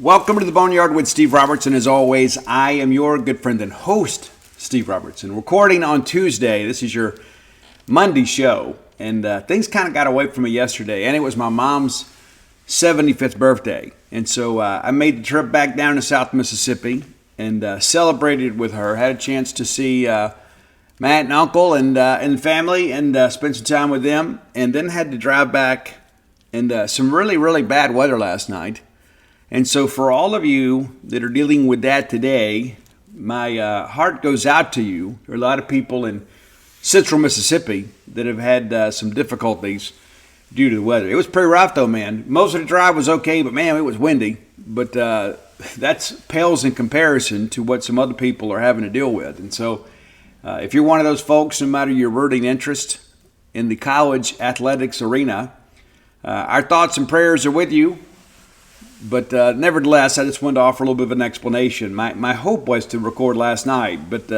Welcome to the Boneyard with Steve Robertson. As always, I am your good friend and host, Steve Robertson. Recording on Tuesday. This is your Monday show. And things kind of got away from me yesterday. And it was my mom's 75th birthday. And so I made the trip back down to South Mississippi and celebrated with her. Had a chance to see my aunt and uncle and family and spend some time with them. And then had to drive back and some really, really bad weather last night. And so for all of you that are dealing with that today, my heart goes out to you. There are a lot of people in central Mississippi that have had some difficulties due to the weather. It was pretty rough though, man. Most of the drive was okay, but man, it was windy. But that pales in comparison to what some other people are having to deal with. And so if you're one of those folks, no matter your rooting interest in the college athletics arena, our thoughts and prayers are with you. But nevertheless, I just wanted to offer a little bit of an explanation. My hope was to record last night, but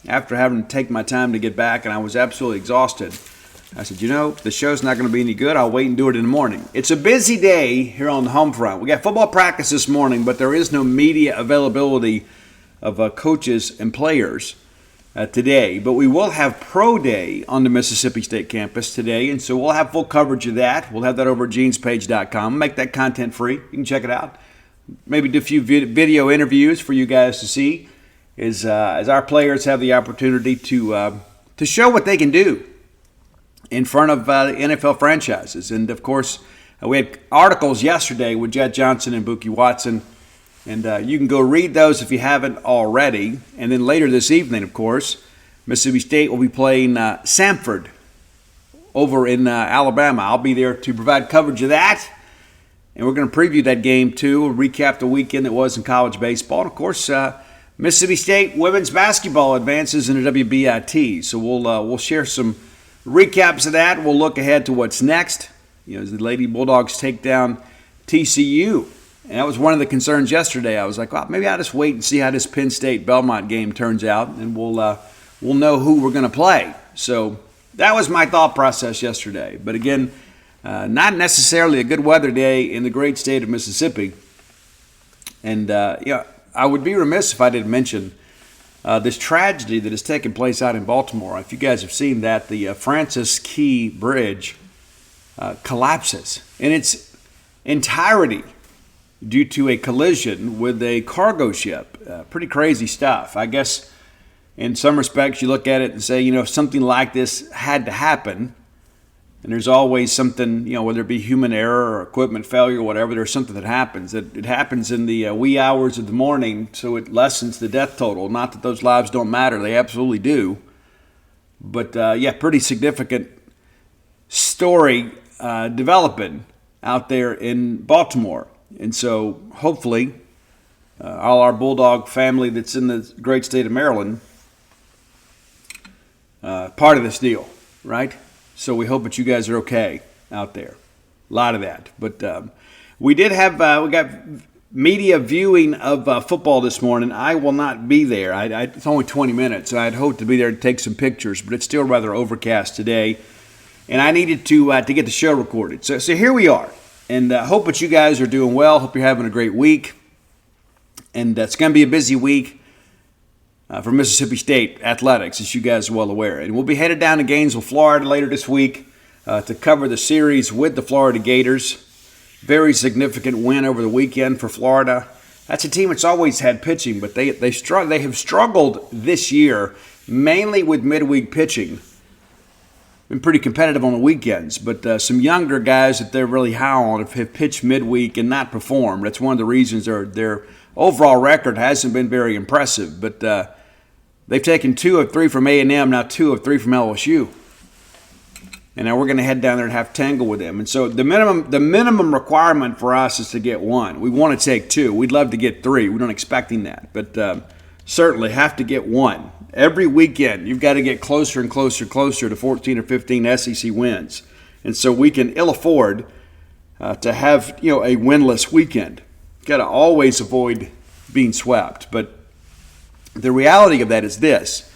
after having to take my time to get back, and I was absolutely exhausted, I said, the show's not going to be any good. I'll wait and do it in the morning. It's a busy day here on the home front. We got football practice this morning, but there is no media availability of coaches and players today. But we will have Pro Day on the Mississippi State campus today, and so we'll have full coverage of that. We'll have that over at genespage.com. Make that content free. You can check it out. Maybe do a few video interviews for you guys to see as our players have the opportunity to show what they can do in front of the NFL franchises. And, of course, we had articles yesterday with Jet Johnson and Buki Watson. And you can go read those if you haven't already. And then later this evening, of course, Mississippi State will be playing Samford over in Alabama. I'll be there to provide coverage of that. And we're going to preview that game, too. We'll recap the weekend that was in college baseball. And, of course, Mississippi State women's basketball advances in the WBIT. So we'll share some recaps of that. We'll look ahead to what's next. As the Lady Bulldogs take down TCU. And that was one of the concerns yesterday. I was like, well, maybe I'll just wait and see how this Penn State-Belmont game turns out, and we'll know who we're going to play. So that was my thought process yesterday. But again, not necessarily a good weather day in the great state of Mississippi. And, I would be remiss if I didn't mention this tragedy that has taken place out in Baltimore. If you guys have seen that, the Francis Key Bridge collapses in its entirety due to a collision with a cargo ship. Pretty crazy stuff. I guess in some respects you look at it and say, if something like this had to happen, and there's always something, whether it be human error or equipment failure or whatever, there's something that happens. It happens in the wee hours of the morning, so it lessens the death total. Not that those lives don't matter. They absolutely do. But, pretty significant story developing out there in Baltimore. And so, hopefully, all our Bulldog family that's in the great state of Maryland, part of this deal, right? So we hope that you guys are okay out there. A lot of that. But we did have, we got media viewing of football this morning. I will not be there. It's only 20 minutes. I'd hoped to be there to take some pictures, but it's still rather overcast today. And I needed to get the show recorded. So here we are. And I hope that you guys are doing well. Hope you're having a great week. And it's going to be a busy week for Mississippi State athletics, as you guys are well aware. And we'll be headed down to Gainesville, Florida later this week to cover the series with the Florida Gators. Very significant win over the weekend for Florida. That's a team that's always had pitching, but they have struggled this year, mainly with midweek pitching. Been pretty competitive on the weekends, but some younger guys that they're really high on have pitched midweek and not performed. That's one of the reasons their overall record hasn't been very impressive. But they've taken 2 of 3 from A&M, now 2 of 3 from LSU. And now we're going to head down there and have tangle with them. And so the minimum requirement for us is to get 1. We want to take 2. We'd love to get 3. We're not expecting that, but certainly have to get 1. Every weekend, you've got to get closer and closer to 14 or 15 SEC wins. And so we can ill afford to have, a winless weekend. Got to always avoid being swept. But the reality of that is this,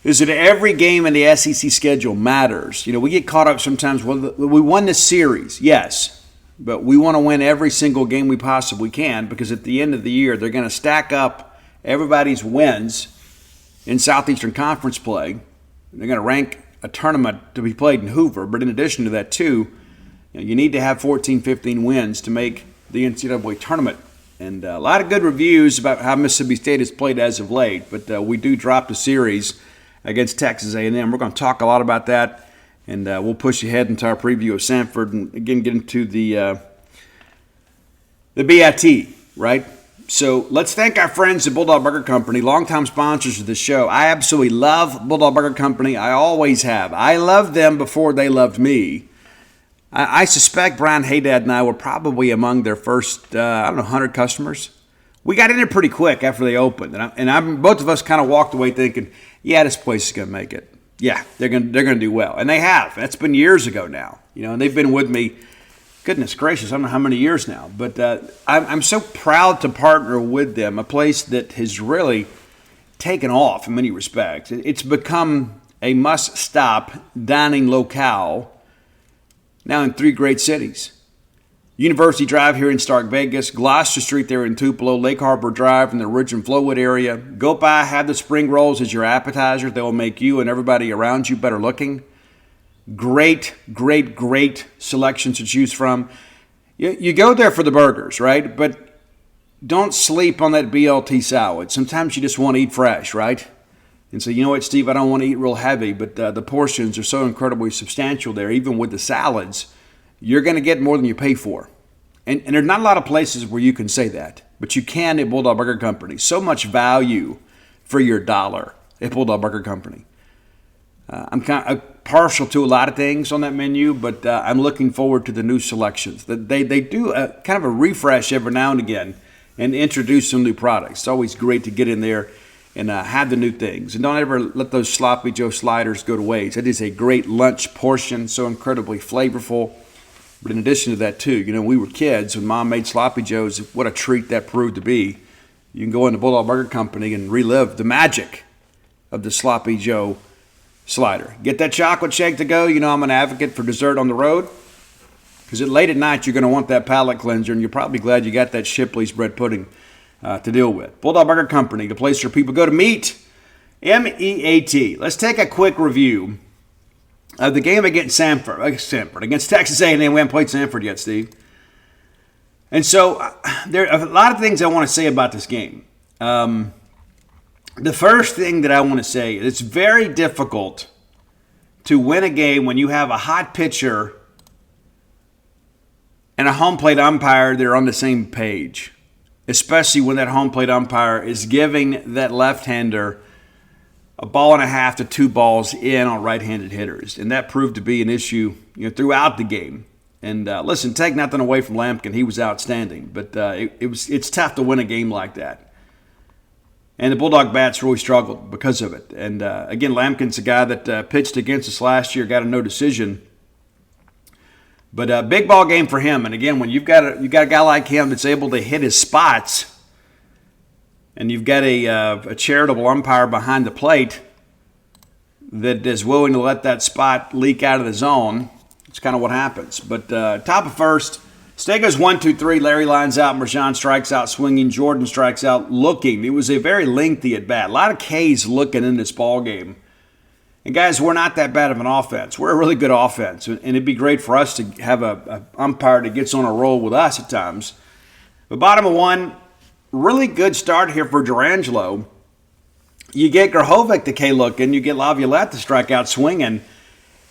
is that every game in the SEC schedule matters. We get caught up sometimes, well, we won this series. Yes, but we want to win every single game we possibly can, because at the end of the year, they're going to stack up everybody's wins in Southeastern Conference play. They're going to rank a tournament to be played in Hoover, but in addition to that, too, you need to have 14, 15 wins to make the NCAA tournament. And a lot of good reviews about how Mississippi State has played as of late, but we do drop the series against Texas A&M. We're going to talk a lot about that, and we'll push ahead into our preview of Samford and, again, get into the BIT, right? So let's thank our friends at Bulldog Burger Company, longtime sponsors of the show. I absolutely love Bulldog Burger Company. I always have. I loved them before they loved me. I suspect Brian Haydad and I were probably among their first, 100 customers. We got in there pretty quick after they opened, and both of us kind of walked away thinking, yeah, this place is going to make it. Yeah, they're going to do well, and they have. That's been years ago now, and they've been with me. Goodness gracious, I don't know how many years now, but I'm so proud to partner with them, a place that has really taken off in many respects. It's become a must-stop dining locale now in 3 great cities. University Drive here in Stark Vegas, Gloucester Street there in Tupelo, Lake Harbor Drive in the Ridge and Flowood area. Go by, have the spring rolls as your appetizer. They will make you and everybody around you better looking. Great, great, great selections to choose from. You go there for the burgers, right? But don't sleep on that BLT salad. Sometimes you just want to eat fresh, right? And so, you know what, Steve, I don't want to eat real heavy, but the portions are so incredibly substantial there, even with the salads. You're going to get more than you pay for. And there's not a lot of places where you can say that, but you can at Bulldog Burger Company. So much value for your dollar at Bulldog Burger Company. I'm kind of partial to a lot of things on that menu, but I'm looking forward to the new selections. They do kind of a refresh every now and again and introduce some new products. It's always great to get in there and have the new things. And don't ever let those Sloppy Joe sliders go to waste. It is a great lunch portion, so incredibly flavorful. But in addition to that, too, we were kids when Mom made Sloppy Joes. What a treat that proved to be. You can go into Bulldog Burger Company and relive the magic of the Sloppy Joe slider. Get that chocolate shake to go. I'm an advocate for dessert on the road, because late at night you're going to want that palate cleanser, and you're probably glad you got that Shipley's bread pudding to deal with. Bulldog Burger Company, the place where people go to meet, M-E-A-T. Let's take a quick review of the game against Samford, against Texas A&M. We haven't played Samford yet, Steve. And so there are a lot of things I want to say about this game. The first thing that I want to say is it's very difficult to win a game when you have a hot pitcher and a home plate umpire that are on the same page, especially when that home plate umpire is giving that left-hander a ball and a half to 2 balls in on right-handed hitters. And that proved to be an issue throughout the game. And listen, take nothing away from Lampkin. He was outstanding. But it's tough to win a game like that. And the Bulldog bats really struggled because of it. And again, Lampkin's a guy that pitched against us last year, got a no decision. But a big ball game for him. And again, when you've got a guy like him that's able to hit his spots, and you've got a charitable umpire behind the plate that is willing to let that spot leak out of the zone, it's kind of what happens. But top of first, Stay goes 1-2-3. Larry lines out. Marjan strikes out swinging. Jordan strikes out looking. It was a very lengthy at bat. A lot of K's looking in this ball game. And guys, we're not that bad of an offense. We're a really good offense, and it'd be great for us to have a umpire that gets on a roll with us at times. But bottom of 1, really good start here for Durangelo. You get Grahovic to K looking. You get Laviolette to strike out swinging,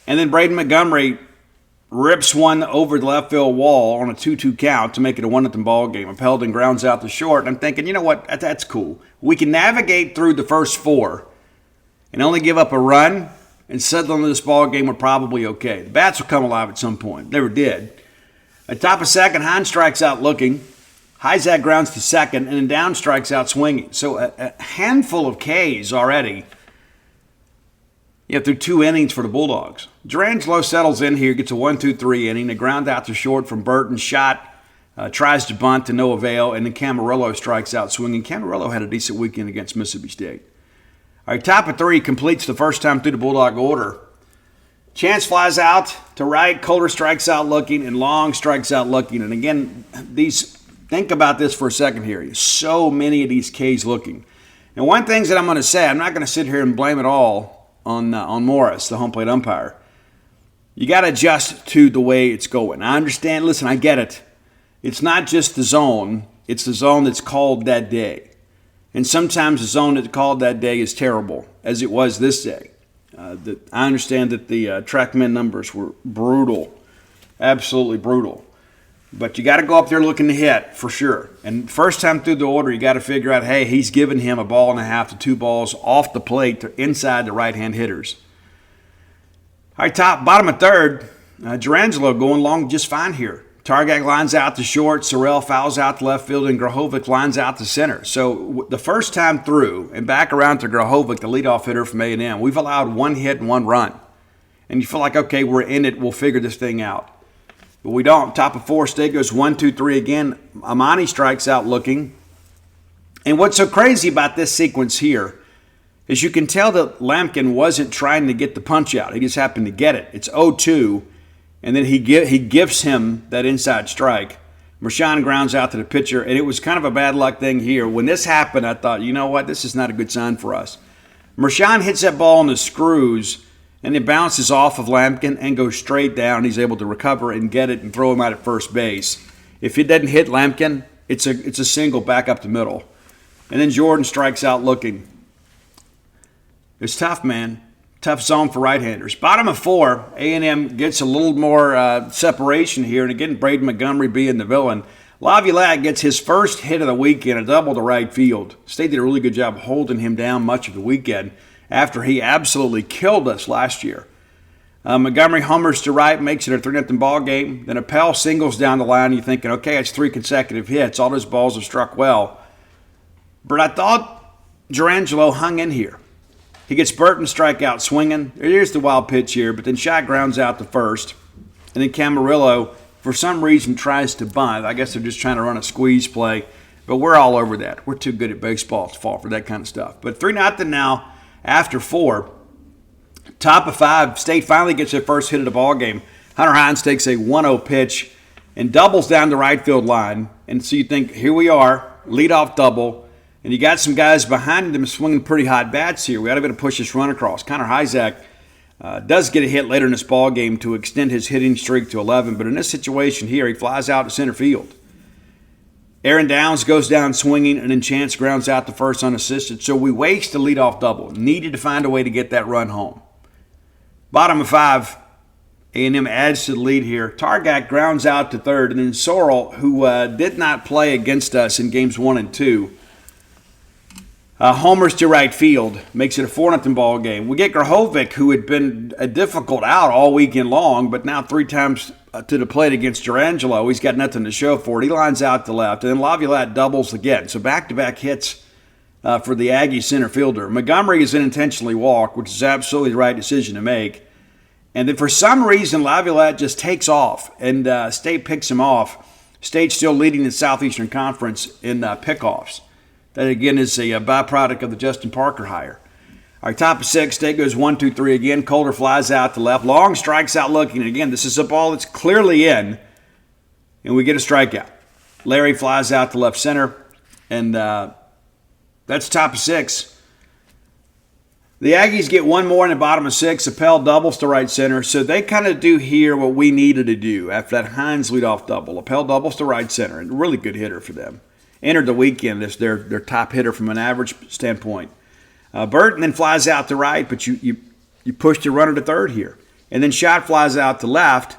and then Braden Montgomery rips one over the left field wall on a 2-2 count to make it a 1-0 ball game. Peldon grounds out to short, and I'm thinking, you know what, that's cool. We can navigate through the first 4 and only give up a run, and settle into this ball game, we're probably okay. The bats will come alive at some point. Never did. At top of second, Hines strikes out looking. Hyzak grounds to second, and then down strikes out swinging. So a handful of Ks already through 2 innings for the Bulldogs. Durangelo settles in here, gets a 1-2-3 inning. A ground out to short from Burton. Shot, tries to bunt to no avail, and then Camarillo strikes out swinging. Camarillo had a decent weekend against Mississippi State. All right, top of 3 completes the first time through the Bulldog order. Chance flies out to right, Coulter strikes out looking, and Long strikes out looking. And again, think about this for a second here. So many of these Ks looking. And one thing that I'm going to say, I'm not going to sit here and blame it all on Morris, the home plate umpire. You got to adjust to the way it's going. I understand. Listen, I get it. It's not just the zone. It's the zone that's called that day. And sometimes the zone that's called that day is terrible, as it was this day. I understand that the TrackMan numbers were brutal, absolutely brutal. But you got to go up there looking to hit for sure. And first time through the order, you got to figure out, hey, he's giving him a ball and a half to 2 balls off the plate to inside the right-hand hitters. All right, bottom of third, Durangelo going along just fine here. Targak lines out to short, Sorrell fouls out to left field, and Grahovic lines out to center. So the first time through, and back around to Grahovic, the leadoff hitter from A&M, we've allowed 1 hit and 1 run. And you feel like, okay, we're in it, we'll figure this thing out. But we don't. Top of 4, State goes 1, 2, 3 again. Amani strikes out looking. And what's so crazy about this sequence here is you can tell that Lampkin wasn't trying to get the punch out. He just happened to get it. It's 0-2, and then he gives him that inside strike. Mershon grounds out to the pitcher, and it was kind of a bad luck thing here. When this happened, I thought, you know what, this is not a good sign for us. Mershon hits that ball in the screws, and it bounces off of Lampkin and goes straight down. He's able to recover and get it and throw him out at first base. If it doesn't hit Lampkin, it's a single back up the middle. And then Jordan strikes out looking. It's tough, man. Tough zone for right-handers. Bottom of 4, A&M gets a little more separation here. And again, Braden Montgomery being the villain. Laviolette gets his first hit of the weekend, a double to right field. State did a really good job holding him down much of the weekend after he absolutely killed us last year. Montgomery homers to right, makes it a 3-0 ball game. Then Appel singles down the line. You're thinking, okay, it's 3 consecutive hits. All those balls have struck well. But I thought Durangelo hung in here. He gets Burton strikeout swinging. Here's the wild pitch here, but then Shot grounds out to first. And then Camarillo, for some reason, tries to bunt. I guess they're just trying to run a squeeze play. But we're all over that. We're too good at baseball to fall for that kind of stuff. But 3-0 now after 4. Top of 5, State finally gets their first hit of the ball game. Hunter Hines takes a 1-0 pitch and doubles down the right field line. And so you think, here we are, leadoff double. And you got some guys behind him swinging pretty hot bats here. We got to be able to push this run across. Connor Hyzak does get a hit later in this ball game to extend his hitting streak to 11. But in this situation here, he flies out to center field. Aaron Downs goes down swinging, and then Chance grounds out to first unassisted. So we waste a leadoff double. Needed to find a way to get that run home. Bottom of 5, A&M adds to the lead here. Targak grounds out to third, and then Sorrell, who did not play against us in games 1 and 2, homers to right field, makes it a 4-0 ball game. We get Grahovic, who had been a difficult out all weekend long, but now 3 times to the plate against Durangelo. He's got nothing to show for it. He lines out to left, and then Laviolette doubles again. So back-to-back hits for the Aggie center fielder. Montgomery is unintentionally walked, which is absolutely the right decision to make. And then for some reason, Laviolette just takes off, and State picks him off. State's still leading the Southeastern Conference in pickoffs. That, again, is a byproduct of the Justin Parker hire. All right, top of 6, State goes 1, 2, 3 again. Coulter flies out to left. Long strikes out looking. And again, this is a ball that's clearly in, and we get a strikeout. Larry flies out to left center, and that's top of 6. The Aggies get one more in the bottom of 6. Appel doubles to right center. So they kind of do here what we needed to do after that Hines leadoff double. Appel doubles to right center, and a really good hitter for them. Entered the weekend as their top hitter from an average standpoint. Burton then flies out to right, but you push your runner to third here. And then Shot flies out to left,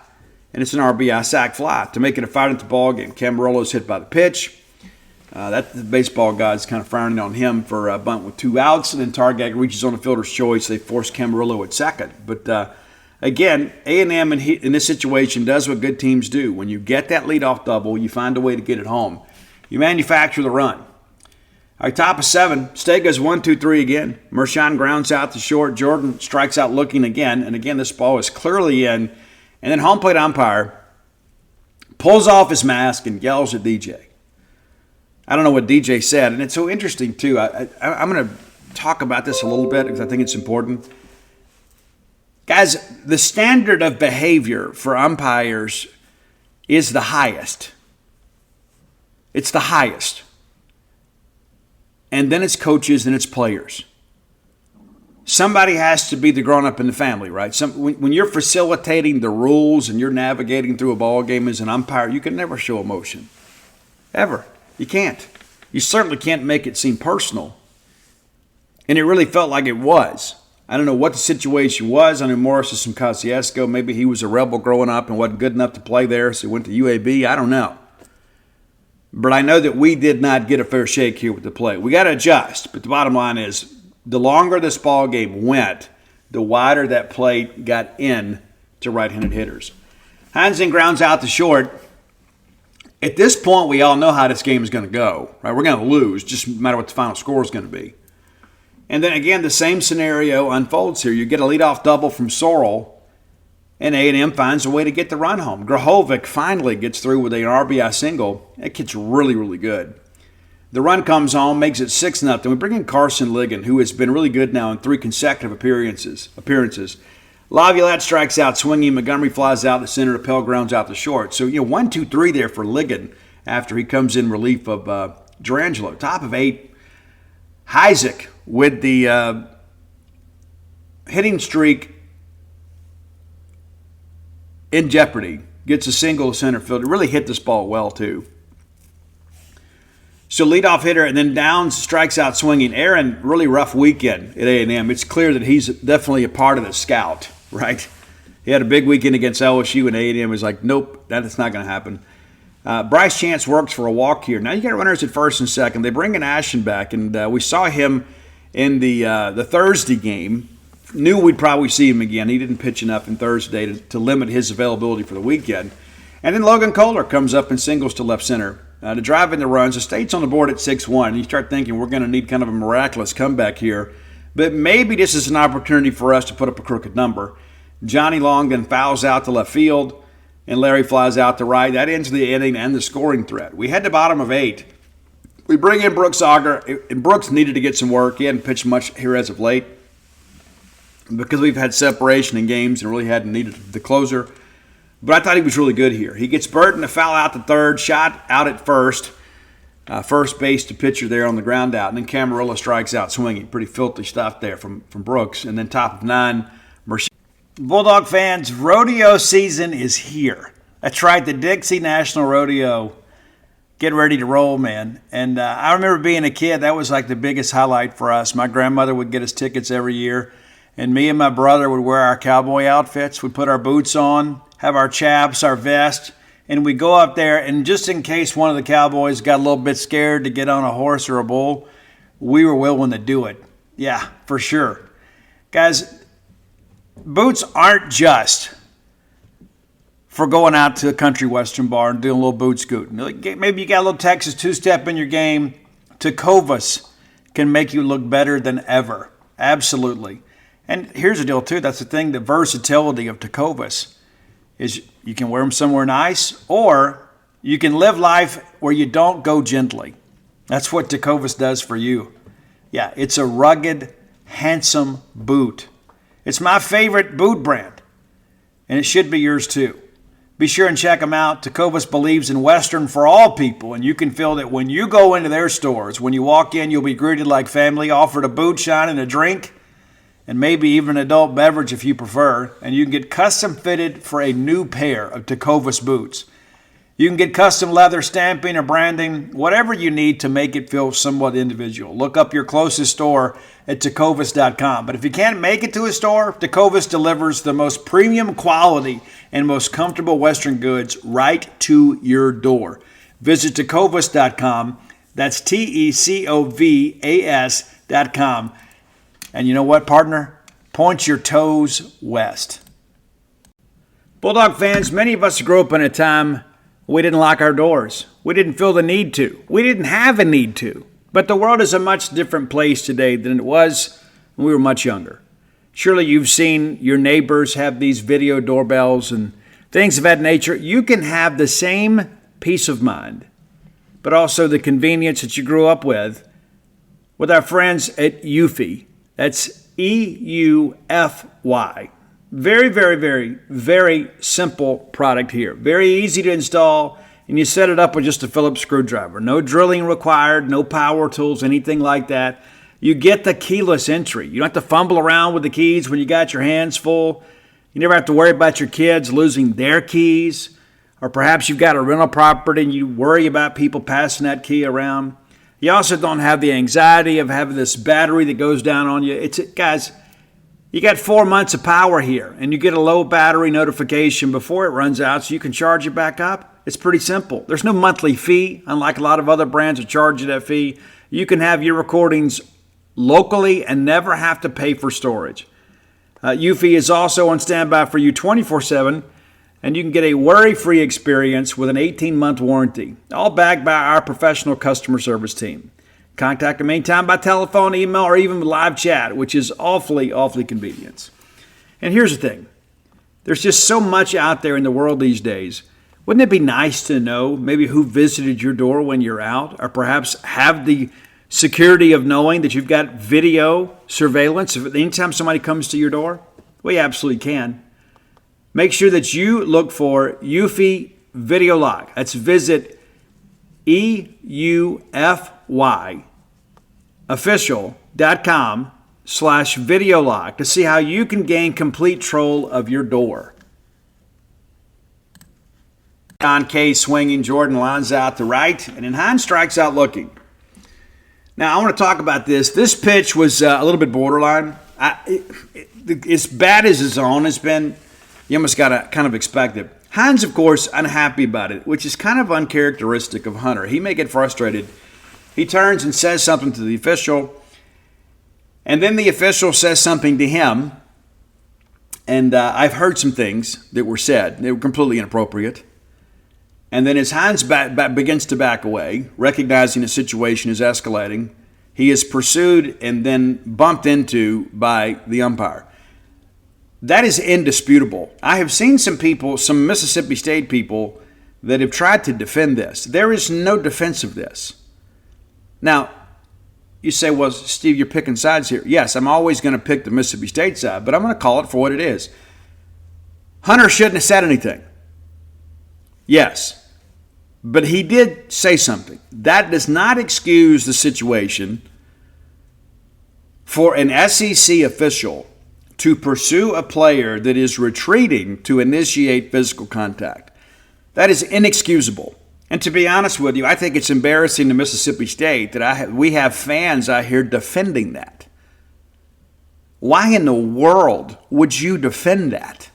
and it's an RBI sac fly to make it a 5-0 ball game. Camarillo's hit by the pitch. The baseball guy's kind of frowning on him for a bunt with 2 outs, and then Targak reaches on the fielder's choice. They force Camarillo at second. But again, A&M in this situation does what good teams do. When you get that leadoff double, you find a way to get it home. You manufacture the run. All right, top of 7. State goes 1, 2, 3 again. Mershon grounds out to short. Jordan strikes out looking again. And again, this ball is clearly in. And then home plate umpire pulls off his mask and yells at DJ. I don't know what DJ said. And it's so interesting, too. I'm going to talk about this a little bit because I think it's important. Guys, the standard of behavior for umpires is the highest. It's the highest. And then it's coaches and it's players. Somebody has to be the grown-up in the family, right? When you're facilitating the rules and you're navigating through a ball game as an umpire, you can never show emotion. Ever. You can't. You certainly can't make it seem personal. And it really felt like it was. I don't know what the situation was. I knew Morris is from Kosciuszko. Maybe he was a rebel growing up and wasn't good enough to play there, so he went to UAB. I don't know. But I know that we did not get a fair shake here with the play. We got to adjust. But the bottom line is, the longer this ball game went, the wider that play got in to right-handed hitters. Heinzen grounds out the short. At this point, we all know how this game is going to go. Right? We're going to lose, just no matter what the final score is going to be. And then again, the same scenario unfolds here. You get a leadoff double from Sorrell, and A&M finds a way to get the run home. Grahovic finally gets through with an RBI single. That kid's really, really good. The run comes home, makes it 6-0. We bring in Carson Ligon, who has been really good now in 3 consecutive appearances. Laviolette strikes out swinging. Montgomery flies out the center. Appel grounds out the short. So, 1, 2, 3 there for Ligon after he comes in relief of Durangelo. Top of 8, Isaac with the hitting streak in jeopardy. Gets a single to center field. It really hit this ball well, too. So leadoff hitter, and then Downs strikes out swinging. Aaron, really rough weekend at A&M. It's clear that he's definitely a part of the scout, right? He had a big weekend against LSU, and A&M was like, nope, that's not going to happen. Bryce Chance works for a walk here. Now you got runners at first and second. They bring in Ashton back, and we saw him in the Thursday game. Knew we'd probably see him again. He didn't pitch enough in Thursday to limit his availability for the weekend. And then Logan Kohler comes up and singles to left center to drive in the runs. The State's on the board at 6-1. And you start thinking we're going to need kind of a miraculous comeback here. But maybe this is an opportunity for us to put up a crooked number. Johnny Long then fouls out to left field, and Larry flies out to right. That ends the inning and the scoring threat. We head to bottom of 8. We bring in Brooks Auger, and Brooks needed to get some work. He hadn't pitched much here as of late because we've had separation in games and really hadn't needed the closer. But I thought he was really good here. He gets Burton to foul out to third, shot out at first. First base to pitcher there on the ground out. And then Camarillo strikes out swinging. Pretty filthy stuff there from Brooks. And then top of 9, Mercier. Bulldog fans, rodeo season is here. That's right, the Dixie National Rodeo. Get ready to roll, man. And I remember being a kid, that was like the biggest highlight for us. My grandmother would get us tickets every year. And me and my brother would wear our cowboy outfits. We'd put our boots on, have our chaps, our vest, and we'd go up there. And just in case one of the cowboys got a little bit scared to get on a horse or a bull, we were willing to do it. Yeah, for sure. Guys, boots aren't just for going out to a country western bar and doing a little boot scooting. Maybe you got a little Texas two-step in your game. Tecovas can make you look better than ever. Absolutely. And here's the deal, too. That's the thing, the versatility of Tecovas is you can wear them somewhere nice, or you can live life where you don't go gently. That's what Tecovas does for you. Yeah, it's a rugged, handsome boot. It's my favorite boot brand, and it should be yours, too. Be sure and check them out. Tecovas believes in Western for all people, and you can feel that when you go into their stores. When you walk in, you'll be greeted like family, offered a boot shine and a drink, and maybe even an adult beverage if you prefer, and you can get custom fitted for a new pair of Tecovas boots. You can get custom leather stamping or branding, whatever you need to make it feel somewhat individual. Look up your closest store at tecovas.com. But if you can't make it to a store, Tecovas delivers the most premium quality and most comfortable Western goods right to your door. Visit tecovas.com. That's TECOVAS.com. And you know what, partner? Point your toes west. Bulldog fans, many of us grew up in a time we didn't lock our doors. We didn't feel the need to. We didn't have a need to. But the world is a much different place today than it was when we were much younger. Surely you've seen your neighbors have these video doorbells and things of that nature. You can have the same peace of mind, but also the convenience that you grew up with our friends at Eufy. That's EUFY. Very, very, very, very simple product here. Very easy to install, and you set it up with just a Phillips screwdriver. No drilling required, no power tools, anything like that. You get the keyless entry. You don't have to fumble around with the keys when you got your hands full. You never have to worry about your kids losing their keys. Or perhaps you've got a rental property and you worry about people passing that key around. You also don't have the anxiety of having this battery that goes down on you. Guys, you got 4 months of power here, and you get a low battery notification before it runs out so you can charge it back up. It's pretty simple. There's no monthly fee, unlike a lot of other brands that charge you that fee. You can have your recordings locally and never have to pay for storage. Eufy is also on standby for you 24/7, and you can get a worry-free experience with an 18-month warranty, all backed by our professional customer service team. Contact them anytime by telephone, email, or even live chat, which is awfully convenient. And here's the thing. There's just so much out there in the world these days. Wouldn't it be nice to know maybe who visited your door when you're out, or perhaps have the security of knowing that you've got video surveillance if anytime somebody comes to your door? Well, you absolutely can. Make sure that you look for Eufy Video Log. That's visit EUFYofficial.com/video log to see how you can gain complete control of your door. John K swinging, Jordan lines out to right, and then Hines strikes out looking. Now, I want to talk about this. This pitch was a little bit borderline. As bad as his own has been, you almost got to kind of expect it. Hines, of course, unhappy about it, which is kind of uncharacteristic of Hunter. He may get frustrated. He turns and says something to the official, and then the official says something to him, and I've heard some things that were said. They were completely inappropriate. And then as Hines begins to back away, recognizing the situation is escalating, he is pursued and then bumped into by the umpire. That is indisputable. I have seen some people, some Mississippi State people, that have tried to defend this. There is no defense of this. Now, you say, well, Steve, you're picking sides here. Yes, I'm always going to pick the Mississippi State side, but I'm going to call it for what it is. Hunter shouldn't have said anything. Yes, but he did say something. That does not excuse the situation for an SEC official to pursue a player that is retreating to initiate physical contact. That is inexcusable. And to be honest with you, I think it's embarrassing to Mississippi State that we have fans out here defending that. Why in the world would you defend that?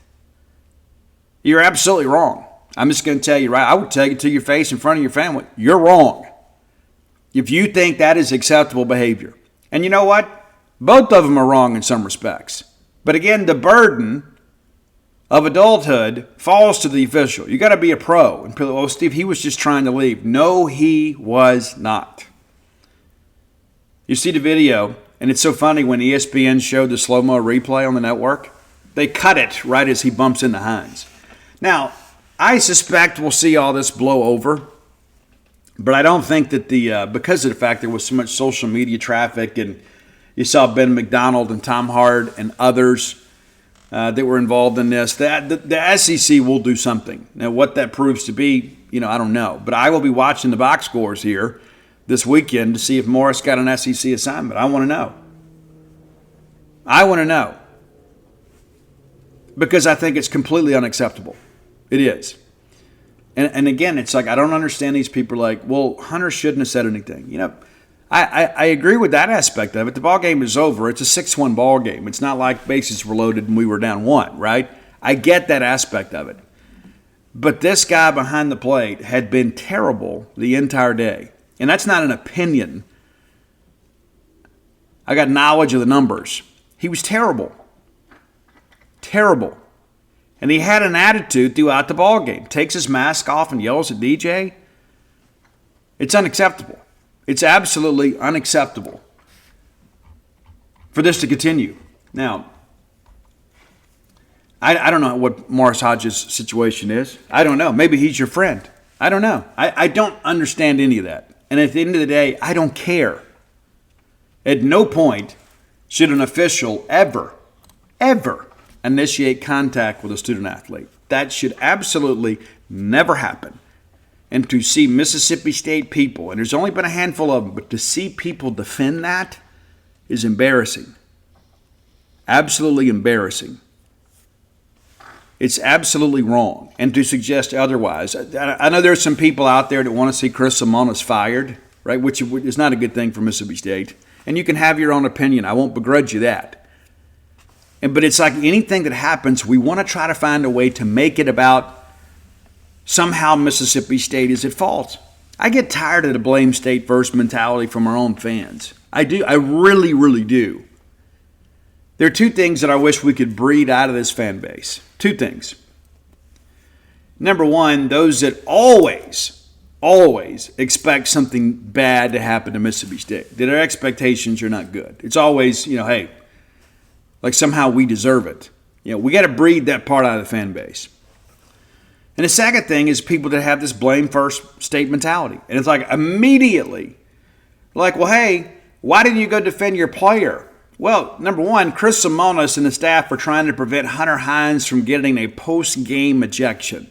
You're absolutely wrong. I'm just going to tell you right. I would tell you to your face in front of your family. You're wrong if you think that is acceptable behavior. And you know what? Both of them are wrong in some respects. But again, the burden of adulthood falls to the official. You got to be a pro. And people, oh, Steve, he was just trying to leave. No, he was not. You see the video, and it's so funny when ESPN showed the slow-mo replay on the network. They cut it right as he bumps into Hines. Now, I suspect we'll see all this blow over, but I don't think that because of the fact there was so much social media traffic and you saw Ben McDonald and Tom Hart and others that were involved in this, that the SEC will do something. Now, what that proves to be, I don't know. But I will be watching the box scores here this weekend to see if Morris got an SEC assignment. I want to know. I want to know. Because I think it's completely unacceptable. It is. And again, it's like I don't understand these people like, well, Hunter shouldn't have said anything. I agree with that aspect of it. The ball game is over. It's a 6-1 ball game. It's not like bases were loaded and we were down 1, right? I get that aspect of it. But this guy behind the plate had been terrible the entire day. And that's not an opinion. I got knowledge of the numbers. He was terrible. Terrible. And he had an attitude throughout the ball game. Takes his mask off and yells at DJ. It's unacceptable. It's absolutely unacceptable for this to continue. Now, I don't know what Morris Hodges' situation is. I don't know. Maybe he's your friend. I don't know. I don't understand any of that. And at the end of the day, I don't care. At no point should an official ever initiate contact with a student athlete. That should absolutely never happen. And to see Mississippi State people, and there's only been a handful of them, but to see people defend that is embarrassing. Absolutely embarrassing. It's absolutely wrong. And to suggest otherwise, I know there's some people out there that want to see Chris Simonis fired, right? Which is not a good thing for Mississippi State. And you can have your own opinion. I won't begrudge you that. But it's like anything that happens, we want to try to find a way to make it about somehow Mississippi State is at fault. I get tired of the blame state first mentality from our own fans. I do. I really, really do. There are two things that I wish we could breed out of this fan base. Two things. Number one, those that always expect something bad to happen to Mississippi State. That their expectations are not good. It's always, hey, like somehow we deserve it. We got to breed that part out of the fan base. And the second thing is people that have this blame first state mentality. And it's like immediately, like, well, hey, why didn't you go defend your player? Well, number one, Chris Simonis and the staff are trying to prevent Hunter Hines from getting a post-game ejection.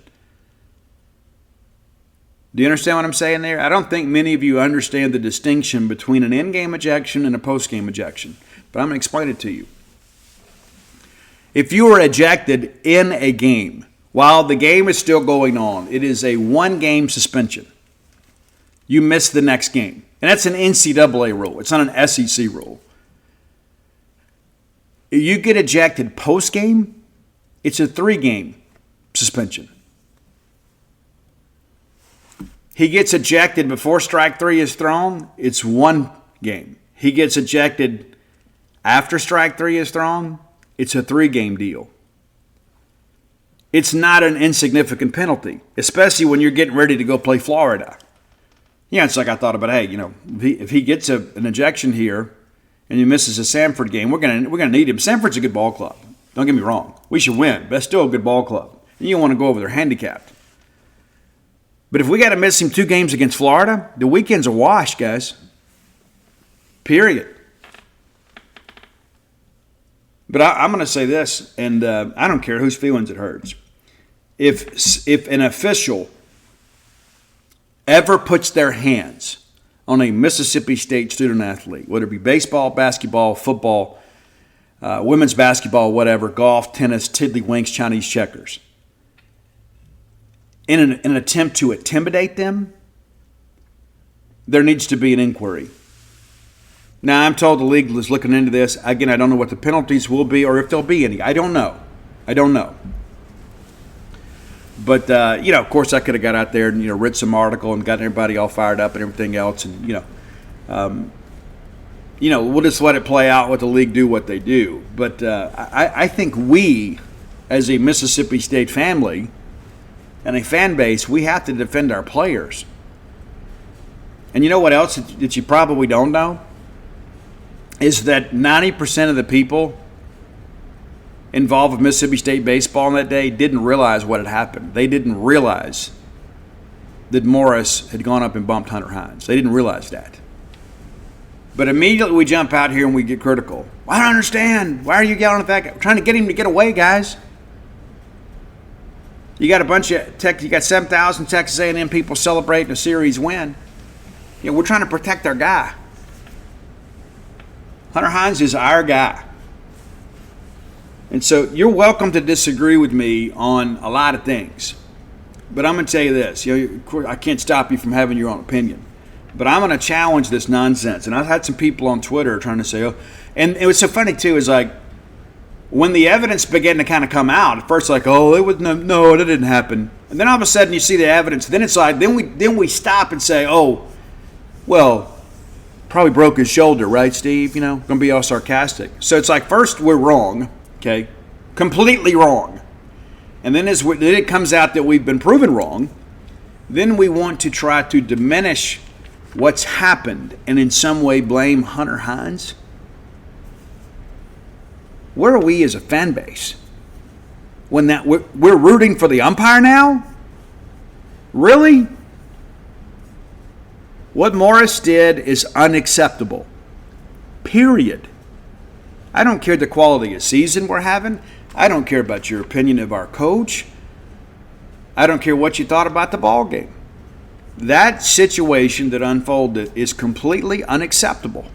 Do you understand what I'm saying there? I don't think many of you understand the distinction between an in-game ejection and a post-game ejection. But I'm going to explain it to you. If you were ejected in a game, while the game is still going on, it is a one-game suspension. You miss the next game. And that's an NCAA rule. It's not an SEC rule. If you get ejected post-game, it's a 3-game suspension. He gets ejected before strike 3 is thrown, it's 1 game. He gets ejected after strike 3 is thrown, it's a 3-game deal. It's not an insignificant penalty, especially when you're getting ready to go play Florida. It's like I thought about, hey, if he gets an ejection here and he misses a Samford game, we're gonna need him. Samford's a good ball club. Don't get me wrong. We should win, but that's still a good ball club. And you don't want to go over there handicapped. But if we got to miss him 2 games against Florida, the weekend's a wash, guys. Period. But I'm going to say this, and I don't care whose feelings it hurts. If an official ever puts their hands on a Mississippi State student athlete, whether it be baseball, basketball, football, women's basketball, whatever, golf, tennis, tiddlywinks, Chinese checkers, in an attempt to intimidate them, there needs to be an inquiry. Now, I'm told the league is looking into this. Again, I don't know what the penalties will be or if there'll be any. I don't know. But, of course, I could have got out there and, read some article and gotten everybody all fired up and everything else. And, we'll just let it play out, what the league do, what they do. But I think we, as a Mississippi State family and a fan base, we have to defend our players. And you know what else that you probably don't know? Is that 90% of the people involved with Mississippi State baseball on that day didn't realize what had happened. They didn't realize that Morris had gone up and bumped Hunter Hines. They didn't realize that. But immediately we jump out here and we get critical. I don't understand. Why are you yelling at that guy? We're trying to get him to get away, guys. You got a bunch of you got 7,000 Texas A&M people celebrating a series win. We're trying to protect our guy. Hunter Hines is our guy. And so you're welcome to disagree with me on a lot of things. But I'm going to tell you this. I can't stop you from having your own opinion. But I'm going to challenge this nonsense. And I've had some people on Twitter trying to say, and it was so funny too, is like when the evidence began to kind of come out, at first like, it was no, that didn't happen. And then all of a sudden you see the evidence. Then it's like, then we stop and say, probably broke his shoulder, right, Steve? Going to be all sarcastic. So it's like, first we're wrong, okay? Completely wrong. And then it comes out that we've been proven wrong. Then we want to try to diminish what's happened and in some way blame Hunter Hines. Where are we as a fan base? When we're rooting for the umpire now? Really? What Morris did is unacceptable. Period. I don't care the quality of season we're having. I don't care about your opinion of our coach. I don't care what you thought about the ball game. That situation that unfolded is completely unacceptable.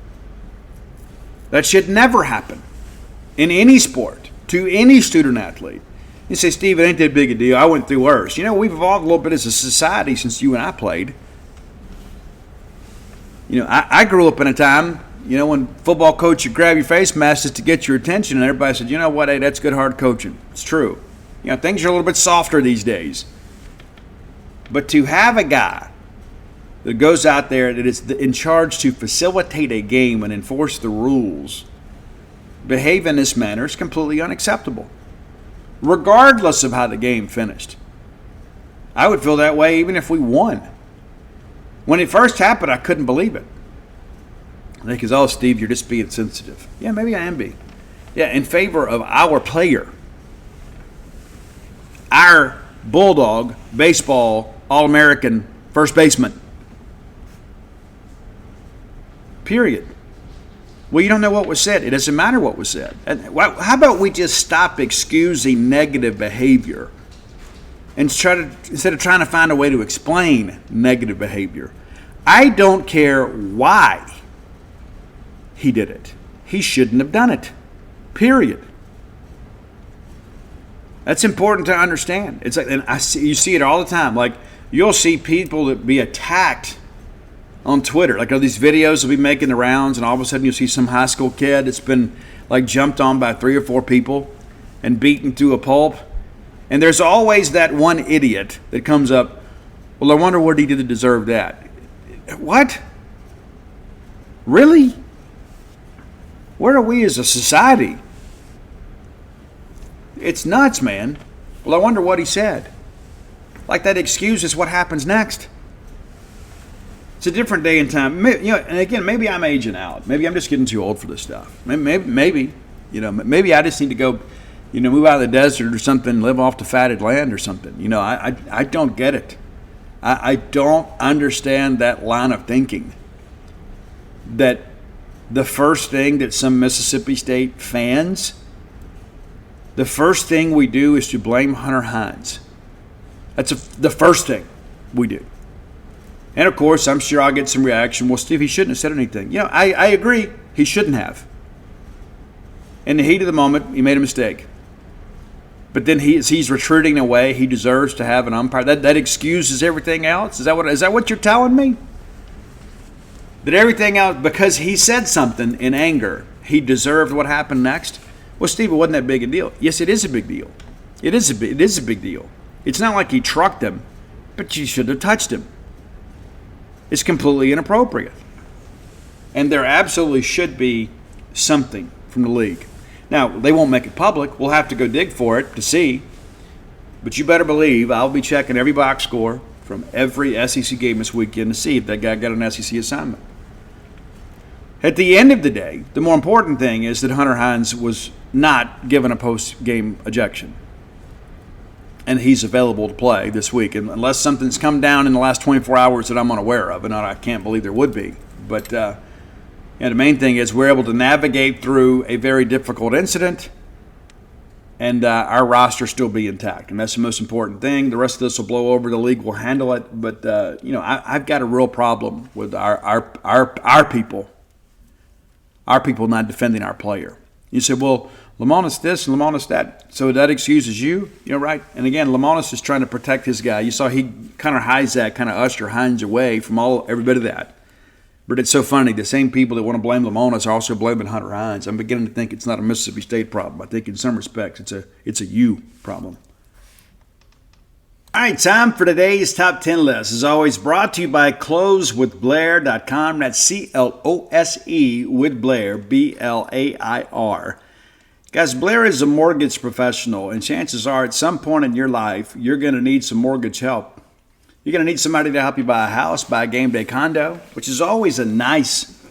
That should never happen in any sport to any student athlete. You say, Steve, it ain't that big a deal. I went through worse. We've evolved a little bit as a society since you and I played. I grew up in a time, when football coach would grab your face mask just to get your attention, and everybody said, you know what, hey, that's good hard coaching. It's true. Things are a little bit softer these days. But to have a guy that goes out there that is in charge to facilitate a game and enforce the rules behave in this manner is completely unacceptable, regardless of how the game finished. I would feel that way even if we won. When it first happened, I couldn't believe it. I think, oh, Steve, you're just being sensitive. Yeah, maybe I am being. Yeah, in favor of our player. Our Bulldog, baseball, All-American first baseman. Period. Well, you don't know what was said. It doesn't matter what was said. How about we just stop excusing negative behavior and instead of trying to find a way to explain negative behavior? I don't care why he did it. He shouldn't have done it. Period. That's important to understand. It's like, and you see it all the time. Like, you'll see people that be attacked on Twitter. Like, these videos will be making the rounds, and all of a sudden you'll see some high school kid that's been like jumped on by 3 or 4 people and beaten to a pulp. And there's always that one idiot that comes up, well, I wonder what he did to deserve that. What? Really? Where are we as a society? It's nuts, man. Well, I wonder what he said. Like, that excuses what happens next. It's a different day and time. And again, maybe I'm aging out. Maybe I'm just getting too old for this stuff. Maybe I just need to go, move out of the desert or something, live off the fatted land or something. I don't get it. I don't understand that line of thinking. That the first thing that some Mississippi State fans, the first thing we do is to blame Hunter Hines. That's the first thing we do. And of course, I'm sure I'll get some reaction. Well, Steve, he shouldn't have said anything. I agree. He shouldn't have. In the heat of the moment, he made a mistake. But then he's retreating away. He deserves to have an umpire. That excuses everything else? Is that what you're telling me? That everything else, because he said something in anger, he deserved what happened next? Well, Steve, it wasn't that big a deal. Yes, it is a big deal. It is a big deal. It's not like he trucked him, but you should have touched him. It's completely inappropriate. And there absolutely should be something from the league. Now, they won't make it public. We'll have to go dig for it to see. But you better believe I'll be checking every box score from every SEC game this weekend to see if that guy got an SEC assignment. At the end of the day, the more important thing is that Hunter Hines was not given a post-game ejection. And he's available to play this week, and unless something's come down in the last 24 hours that I'm unaware of, and I can't believe there would be. But the main thing is we're able to navigate through a very difficult incident, and our roster still be intact, and that's the most important thing. The rest of this will blow over. The league will handle it, but I've got a real problem with our people not defending our player. You say, well, Lamonis this and Lamonis that, so that excuses you? Right. And again, Lamonis is trying to protect his guy. You saw he kind of usher Hines away from every bit of that. But it's so funny. The same people that want to blame Lamonis are also blaming Hunter Hines. I'm beginning to think it's not a Mississippi State problem. I think in some respects it's a you problem. All right, time for today's top 10 list. As always, brought to you by closewithblair.com. That's CLOSE with Blair, BLAIR. Guys, Blair is a mortgage professional, and chances are at some point in your life, you're going to need some mortgage help. You're going to need somebody to help you buy a house, buy a game day condo, which is always a nice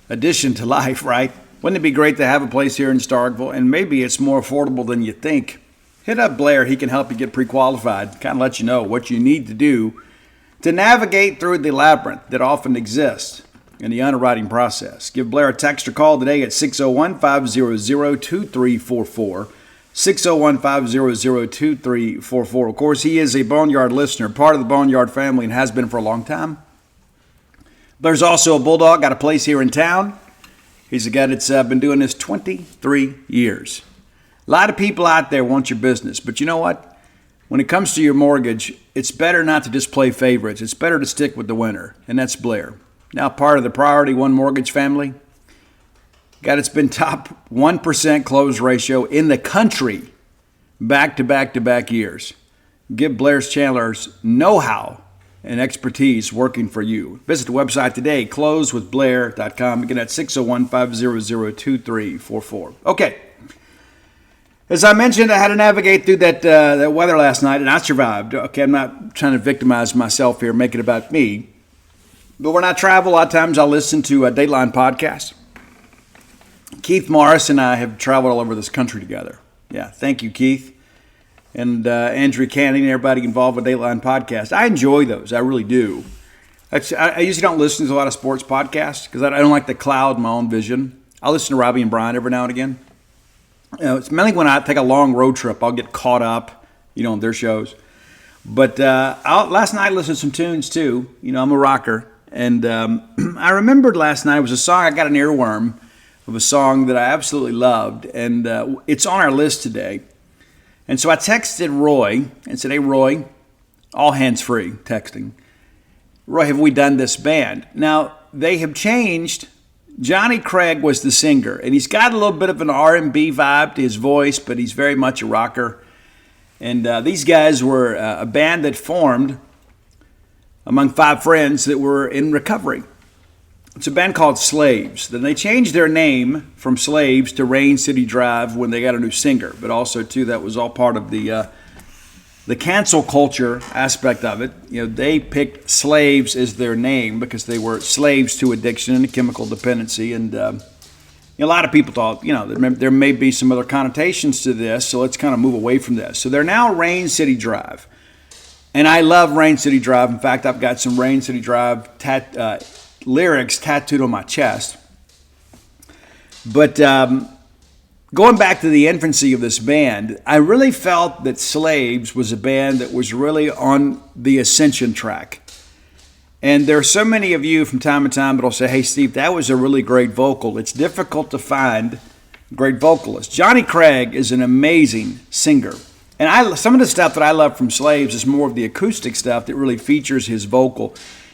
addition to life, right? Wouldn't it be great to have a place here in Starkville? And maybe it's more affordable than you think. Hit up Blair. He can help you get pre-qualified, kind of let you know what you need to do to navigate through the labyrinth that often exists in the underwriting process. Give Blair a text or call today at 601-500-2344, 601-500-2344. Of course, he is a Boneyard listener, part of the Boneyard family, and has been for a long time. There's also a bulldog, got a place here in town. He's a guy that's been doing this 23 years. A lot of people out there want your business, but you know what? When it comes to your mortgage, it's better not to just play favorites. It's better to stick with the winner, and that's Blair. Now part of the Priority One Mortgage family. Guy that's been top 1% close ratio in the country back-to-back-to-back years. Give Blair's Chandler's know-how and expertise working for you. Visit the website today, closewithblair.com. Again, at 601-500-2344. Okay. As I mentioned, I had to navigate through that weather last night, and I survived. Okay, I'm not trying to victimize myself here, make it about me. But when I travel, a lot of times I'll listen to a Dateline podcast. Keith Morris and I have traveled all over this country together. Yeah, thank you, Keith. And Andrew Canning and everybody involved with Dateline podcast. I enjoy those. I really do. I usually don't listen to a lot of sports podcasts because I don't like to cloud my own vision. I listen to Robbie and Brian every now and again. It's mainly when I take a long road trip, I'll get caught up, on their shows. But last night I listened to some tunes too. I'm a rocker. And I remembered last night, it was a song, I got an earworm of a song that I absolutely loved. And it's on our list today. And so I texted Roy and said, hey, Roy, all hands free texting. Roy, have we done this band? Now, they have changed. Johnny Craig was the singer, and he's got a little bit of an R&B vibe to his voice, but he's very much a rocker. And these guys were a band that formed among 5 friends that were in recovery. It's a band called Slaves. Then they changed their name from Slaves to Rain City Drive when they got a new singer, but also, too, that was all part of the cancel culture aspect of it. They picked Slaves as their name because they were slaves to addiction and chemical dependency. And a lot of people thought, there may be some other connotations to this, so let's kind of move away from this. So they're now Rain City Drive. And I love Rain City Drive. In fact, I've got some Rain City Drive lyrics tattooed on my chest. But going back to the infancy of this band, I really felt that Slaves was a band that was really on the ascension track. And there are so many of you from time to time that will say, hey, Steve, that was a really great vocal. It's difficult to find great vocalists. Johnny Craig is an amazing singer. And some of the stuff that I love from Slaves is more of the acoustic stuff that really features his vocal.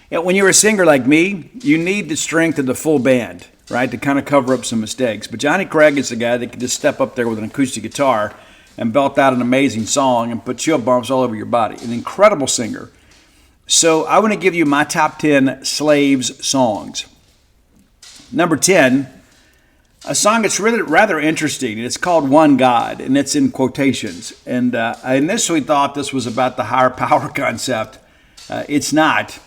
When you're a singer like me, you need the strength of the full band, right, to kind of cover up some mistakes. But Johnny Craig is the guy that can just step up there with an acoustic guitar and belt out an amazing song and put chill bumps all over your body. An incredible singer. So I want to give you my top 10 Slaves songs. Number 10, a song that's really rather interesting, and it's called One God, and it's in quotations. And I initially thought this was about the higher power concept. It's not.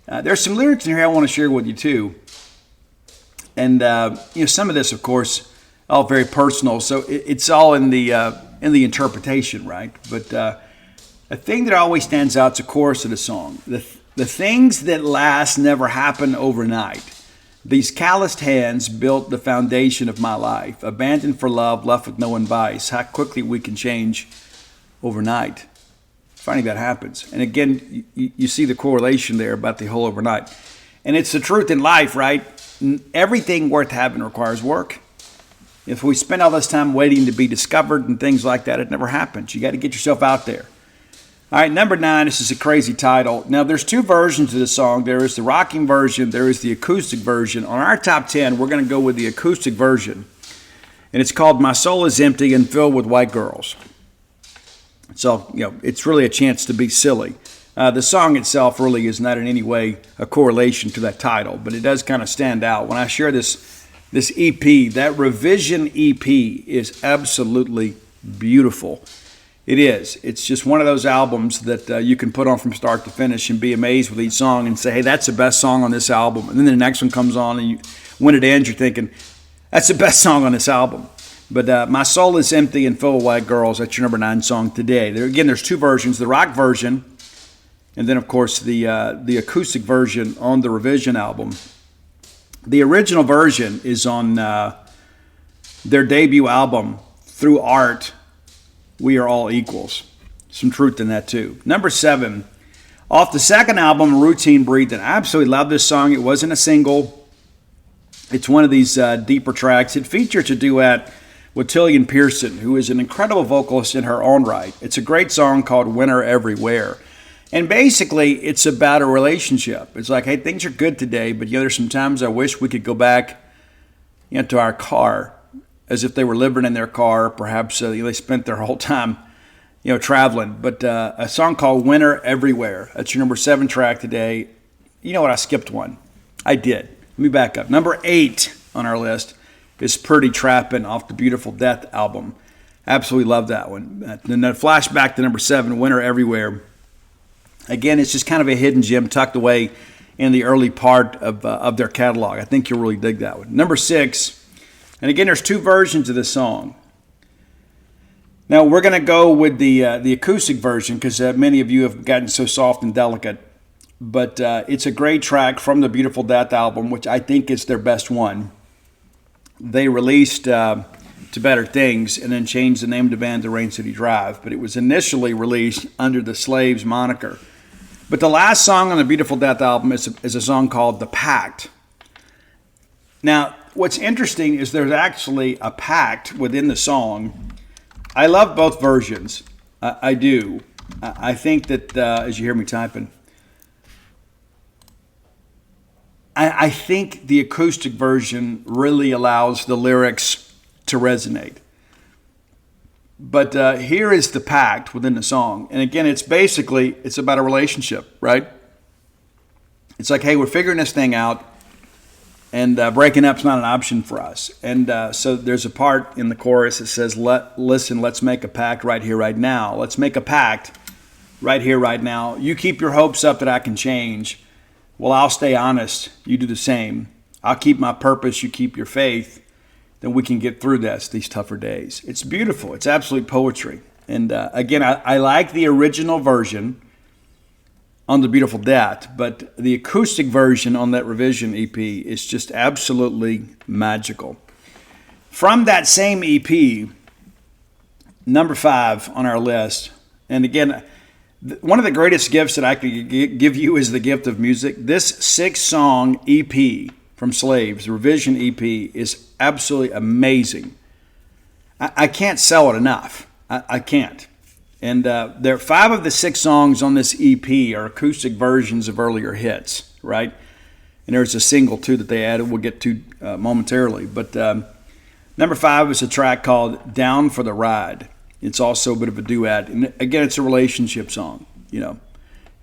There's some lyrics in here I want to share with you too. And some of this, of course, all very personal. So it's all in the interpretation, right? But a thing that always stands out is the chorus of the song. The things that last never happen overnight. These calloused hands built the foundation of my life. Abandoned for love, left with no advice. How quickly we can change overnight. Funny that happens. And again, you see the correlation there about the whole overnight. And it's the truth in life, right? Everything worth having requires work. If we spend all this time waiting to be discovered and things like that, it never happens. You got to get yourself out there. All right, number 9, this is a crazy title. Now, there's 2 versions of the song. There is the rocking version. There is the acoustic version. On our top 10, we're going to go with the acoustic version. And it's called My Soul is Empty and Filled with White Girls. So, it's really a chance to be silly. The song itself really is not in any way a correlation to that title, but it does kind of stand out. When I share this EP, that revision EP is absolutely beautiful. It is. It's just one of those albums that you can put on from start to finish and be amazed with each song and say, hey, that's the best song on this album. And then the next one comes on and when it ends, you're thinking, that's the best song on this album. But My Soul is Empty and Full of White Girls, that's your number 9 song today. There's 2 versions, the rock version and then, of course, the acoustic version on the revision album. The original version is on their debut album, Through Art, we are all equals. Some truth in that too. Number 7, off the second album, Routine Breathing. I absolutely love this song. It wasn't a single. It's one of these deeper tracks. It features a duet with Tillian Pearson, who is an incredible vocalist in her own right. It's a great song called Winter Everywhere. And basically, it's about a relationship. It's like, hey, things are good today, but there's some times I wish we could go back to our car, as if they were living in their car. Perhaps they spent their whole time traveling. But a song called Winter Everywhere. That's your number 7 track today. You know what? I skipped one. I did. Let me back up. Number 8 on our list is Pretty Trappin' off the Beautiful Death album. Absolutely love that one. And then flashback to number 7, Winter Everywhere. Again, it's just kind of a hidden gem tucked away in the early part of their catalog. I think you'll really dig that one. Number 6, and again, there's 2 versions of this song. Now, we're going to go with the acoustic version because many of you have gotten so soft and delicate. But it's a great track from the Beautiful Death album, which I think is their best one. They released To Better Things and then changed the name of the band to Rain City Drive. But it was initially released under the Slaves moniker. But the last song on the Beautiful Death album is a song called The Pact. Now, what's interesting is there's actually a pact within the song. I love both versions. I do. I think that, as you hear me typing, I think the acoustic version really allows the lyrics to resonate. But here is the pact within the song. And again, it's about a relationship, right? It's like, hey, we're figuring this thing out, and breaking up's not an option for us. And so there's a part in the chorus that says, listen, let's make a pact right here, right now. Let's make a pact right here, right now. You keep your hopes up that I can change. Well, I'll stay honest. You do the same. I'll keep my purpose. You keep your faith. Then we can get through these tougher days. It's beautiful. It's absolute poetry. And again, I like the original version on the Beautiful Death, but the acoustic version on that revision EP is just absolutely magical. From that same EP, number 5 on our list, and again, one of the greatest gifts that I could give you is the gift of music. This 6-song EP from Slaves, the revision EP, is absolutely amazing. I can't sell it enough. I can't. And there are 5 of the 6 songs on this EP are acoustic versions of earlier hits, right? And there's a single, too, that they added we'll get to momentarily. But number 5 is a track called Down for the Ride. It's also a bit of a duet. And again, it's a relationship song,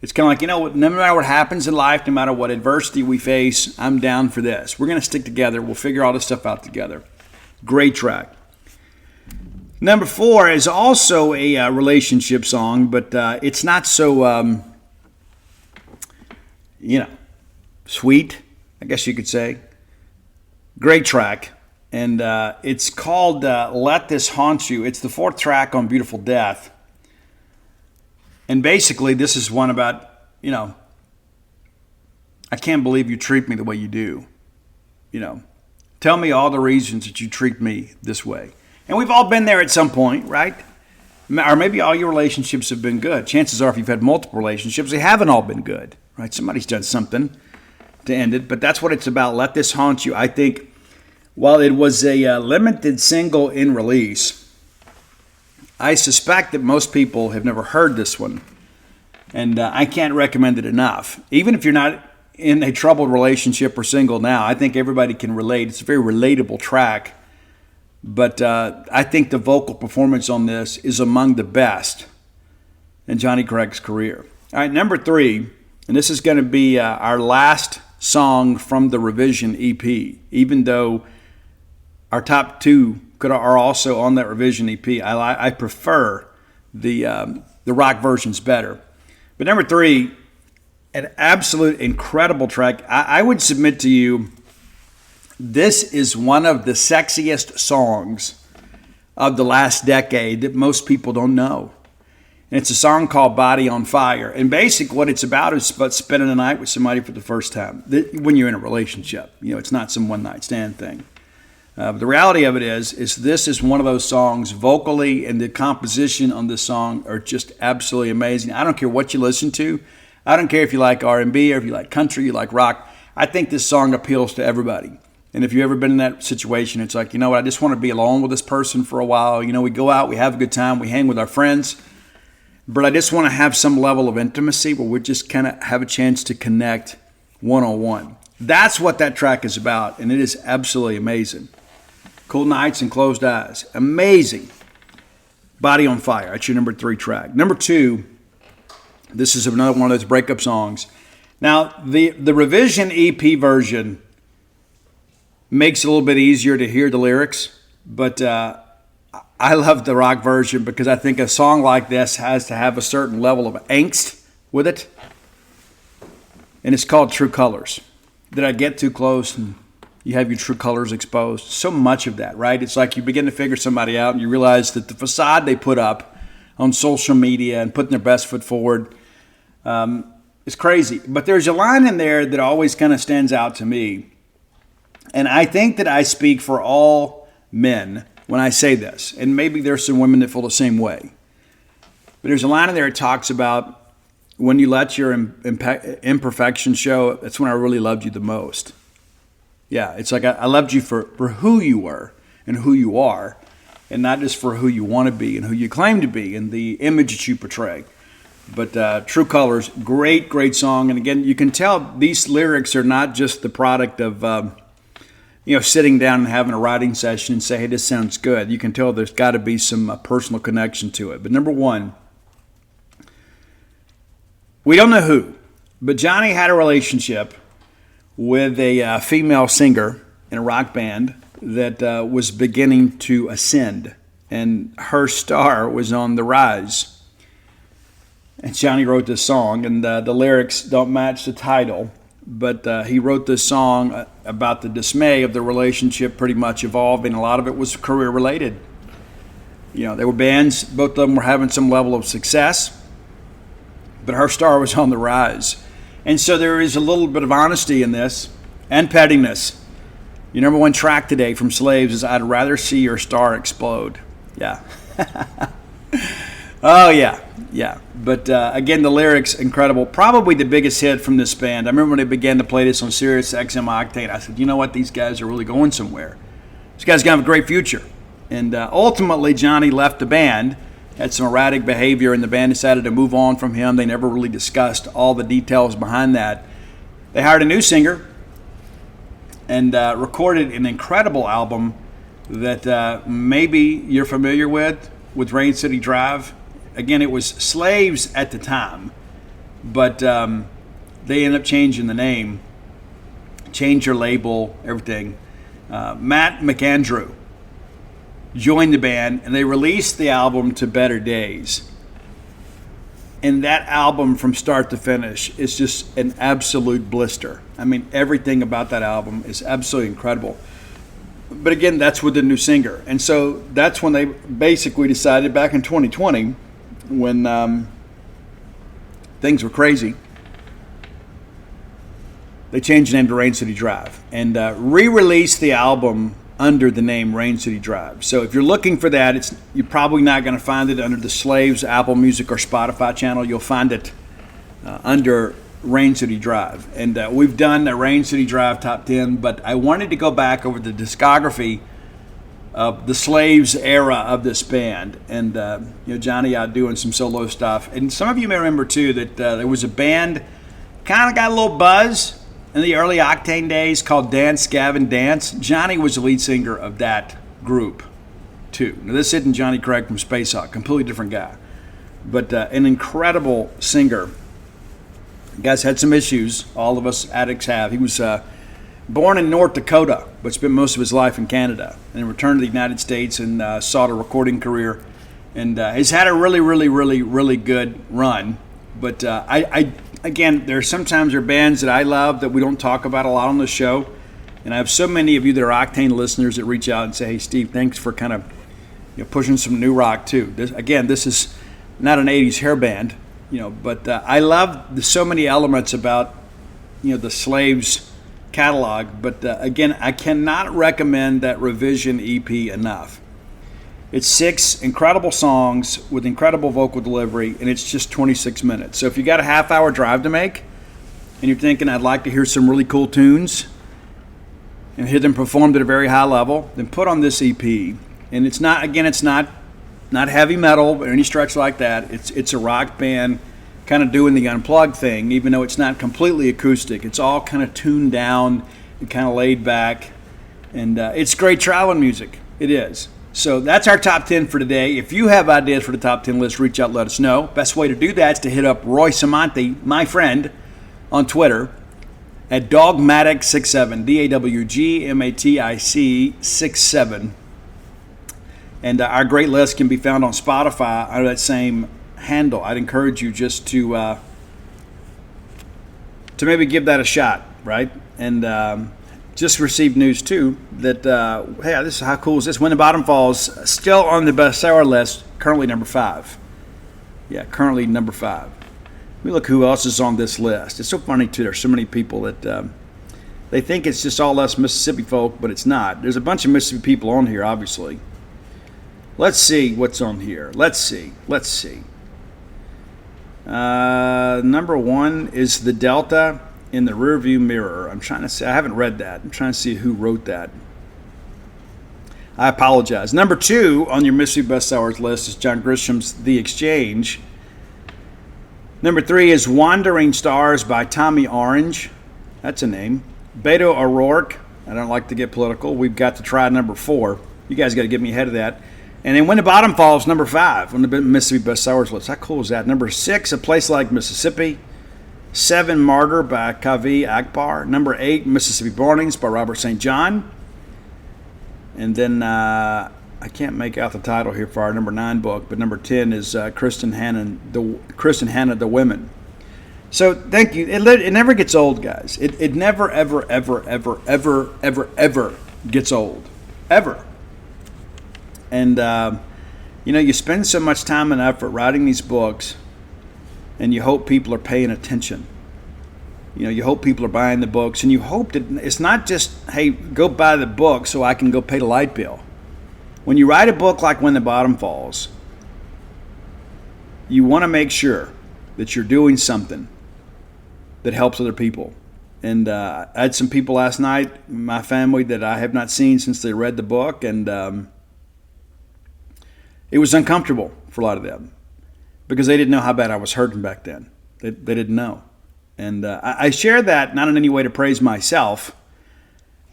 It's kind of like, no matter what happens in life, no matter what adversity we face, I'm down for this. We're going to stick together. We'll figure all this stuff out together. Great track. Number 4 is also a relationship song, but it's not so, sweet, I guess you could say. Great track. And it's called Let This Haunt You. It's the 4th track on Beautiful Death. And basically, this is one about, I can't believe you treat me the way you do. Tell me all the reasons that you treat me this way. And we've all been there at some point, right? Or maybe all your relationships have been good. Chances are if you've had multiple relationships, they haven't all been good, right? Somebody's done something to end it. But that's what it's about. Let This Haunt You. I think while it was a limited single in release, I suspect that most people have never heard this one. And I can't recommend it enough. Even if you're not in a troubled relationship or single now, I think everybody can relate. It's a very relatable track. But I think the vocal performance on this is among the best in Johnny Craig's career. All right, number 3, and this is going to be our last song from the revision EP, even though our top 2 are also on that revision EP. I prefer the rock versions better. But number 3, an absolute incredible track. I would submit to you, this is one of the sexiest songs of the last decade that most people don't know. And it's a song called Body on Fire. And basically what it's about is about spending a night with somebody for the first time when you're in a relationship. It's not some one-night stand thing. The reality of it is this is one of those songs vocally, and the composition on this song are just absolutely amazing. I don't care what you listen to. I don't care if you like R&B or if you like country, you like rock. I think this song appeals to everybody. And if you've ever been in that situation, it's like, you know what, I just want to be alone with this person for a while. You know, we go out, we have a good time, we hang with our friends. But I just want to have some level of intimacy where we just kind of have a chance to connect one-on-one. That's what that track is about, and it is absolutely amazing. Cool Nights and Closed Eyes. Amazing. Body on Fire. That's your number 3 track. Number 2, this is another one of those breakup songs. Now, the revision EP version makes it a little bit easier to hear the lyrics, but I love the rock version because I think a song like this has to have a certain level of angst with it. And it's called True Colors. Did I get too close and you have your true colors exposed? So much of that, right? It's like you begin to figure somebody out and you realize that the facade they put up on social media and putting their best foot forward is crazy. But there's a line in there that always kind of stands out to me. And I think that I speak for all men when I say this. And maybe there's some women that feel the same way. But there's a line in there that talks about when you let your imperfection show, that's when I really loved you the most. Yeah, it's like I loved you for who you were and who you are, and not just for who you want to be and who you claim to be and the image that you portray. But True Colors, great, great song. And again, you can tell these lyrics are not just the product of sitting down and having a writing session and say, hey, this sounds good. You can tell there's got to be some personal connection to it. But number 1, we don't know who, but Johnny had a relationship with a female singer in a rock band that was beginning to ascend, and her star was on the rise. And Johnny wrote this song, and the lyrics don't match the title, but he wrote this song about the dismay of the relationship pretty much evolving. A lot of it was career-related. You know, they were bands, both of them were having some level of success, but her star was on the rise. And so there is a little bit of honesty in this and pettiness. Your number 1 track today from Slaves is I'd Rather See Your Star Explode. Yeah. Oh, yeah. Yeah. But again, the lyrics, incredible. Probably the biggest hit from this band. I remember when they began to play this on Sirius XM Octane. I said, you know what? These guys are really going somewhere. These guys are going to have a great future. And ultimately, Johnny left the band. Had some erratic behavior, and the band decided to move on from him. They never really discussed all the details behind that. They hired a new singer and recorded an incredible album that maybe you're familiar with Rain City Drive. Again, it was Slaves at the time, but they ended up changing the name, changed your label, everything. Matt McAndrew joined the band, and they released the album To Better Days. And that album from start to finish is just an absolute blister. I mean, everything about that album is absolutely incredible. But again, that's with the new singer. And so that's when they basically decided back in 2020, when things were crazy, they changed the name to Rain City Drive and re-released the album under the name Rain City Drive. So if you're looking for that, you're probably not going to find it under the Slaves Apple Music or Spotify channel. You'll find it under Rain City Drive. And we've done a Rain City Drive Top 10, but I wanted to go back over the discography of the Slaves era of this band. And Johnny out doing some solo stuff. And some of you may remember, too, that there was a band kind of got a little buzz in the early Octane days called Dance Gavin Dance. Johnny was the lead singer of that group too. Now this isn't Johnny Craig from Space Hawk, completely different guy, but an incredible singer. The guy's had some issues, all of us addicts have. He was born in North Dakota, but spent most of his life in Canada, and returned to the United States and sought a recording career, and has had a really, really, really, really good run. But Again, sometimes there are bands that I love that we don't talk about a lot on the show. And I have so many of you that are Octane listeners that reach out and say, hey, Steve, thanks for kind of pushing some new rock too. This is not an 80s hair band, but I love so many elements about, the Slaves catalog. But again, I cannot recommend that Revision EP enough. It's 6 incredible songs with incredible vocal delivery, and it's just 26 minutes. So if you got a half-hour drive to make, and you're thinking, I'd like to hear some really cool tunes and hear them performed at a very high level, then put on this EP. And it's not heavy metal or any stretch like that. It's a rock band kind of doing the unplugged thing, even though it's not completely acoustic. It's all kind of tuned down and kind of laid back. And it's great traveling music. It is. So that's our top 10 for today. If you have ideas for the top 10 list, reach out, let us know. Best way to do that is to hit up Roy Samanti, my friend, on Twitter at Dogmatic67, DAWGMATIC 67. And our great list can be found on Spotify under that same handle. I'd encourage you just to maybe give that a shot, right? And just received news too that hey, this is how cool is this? When the Bottom Falls still on the bestseller list, currently number 5. Yeah, currently number 5. Let me look who else is on this list. It's so funny too. There's so many people that they think it's just all us Mississippi folk, but it's not. There's a bunch of Mississippi people on here, obviously. Let's see what's on here. Let's see. Number 1 is The Delta in the Rearview Mirror. I'm trying to see. I haven't read that. I'm trying to see who wrote that. I apologize. Number 2 on your Mississippi bestsellers list is John Grisham's The Exchange. Number 3 is Wandering Stars by Tommy Orange. That's a name. Beto O'Rourke. I don't like to get political. We've got to try number 4. You guys got to get me ahead of that. And then When the Bottom Falls, number 5 on the Mississippi bestsellers list. How cool is that? Number 6, A Place Like Mississippi. 7, Martyr by Kavi Akbar. Number 8, Mississippi Mornings by Robert St. John. And then I can't make out the title here for our number 9 book, but number 10 is Kristen Hanna, The Women. So thank you. It never gets old, guys. It never, ever, ever, ever, ever, ever, ever gets old. Ever. And, you spend so much time and effort writing these books, and you hope people are paying attention. You hope people are buying the books, and you hope that it's not just, hey, go buy the book so I can go pay the light bill. When you write a book like When the Bottom Falls, you want to make sure that you're doing something that helps other people. And I had some people last night in my family that I have not seen since they read the book, and it was uncomfortable for a lot of them because they didn't know how bad I was hurting back then. They didn't know. And I share that not in any way to praise myself,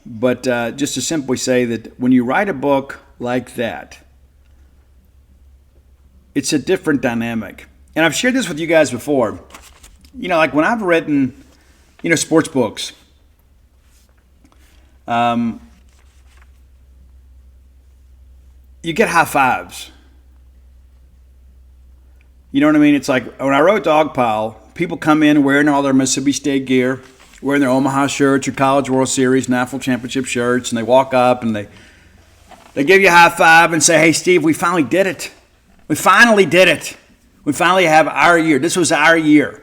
but just to simply say that when you write a book like that, it's a different dynamic. And I've shared this with you guys before. Like when I've written, sports books, you get high fives. You know what I mean? It's like when I wrote Dogpile, people come in wearing all their Mississippi State gear, wearing their Omaha shirts or College World Series, National Championship shirts, and they walk up and they give you a high five and say, hey, Steve, we finally did it. We finally did it. We finally have our year. This was our year.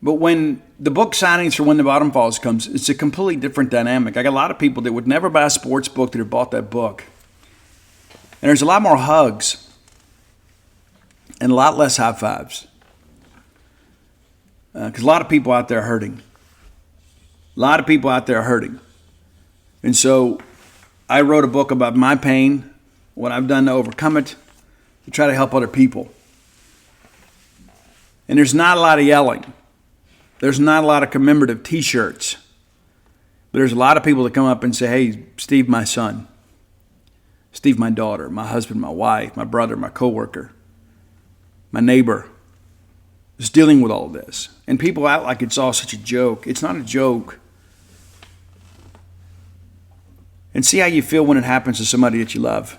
But when the book signings for When the Bottom Falls comes, it's a completely different dynamic. I got a lot of people that would never buy a sports book that have bought that book. And there's a lot more hugs and a lot less high fives. Because a lot of people out there are hurting. And so I wrote a book about my pain, what I've done to overcome it, to try to help other people. And there's not a lot of yelling. There's not a lot of commemorative T-shirts. But there's a lot of people that come up and say, hey, Steve, my son. Steve, my daughter, my husband, my wife, my brother, my coworker, my neighbor is dealing with all of this. And people act like it's all such a joke. It's not a joke. And see how you feel when it happens to somebody that you love.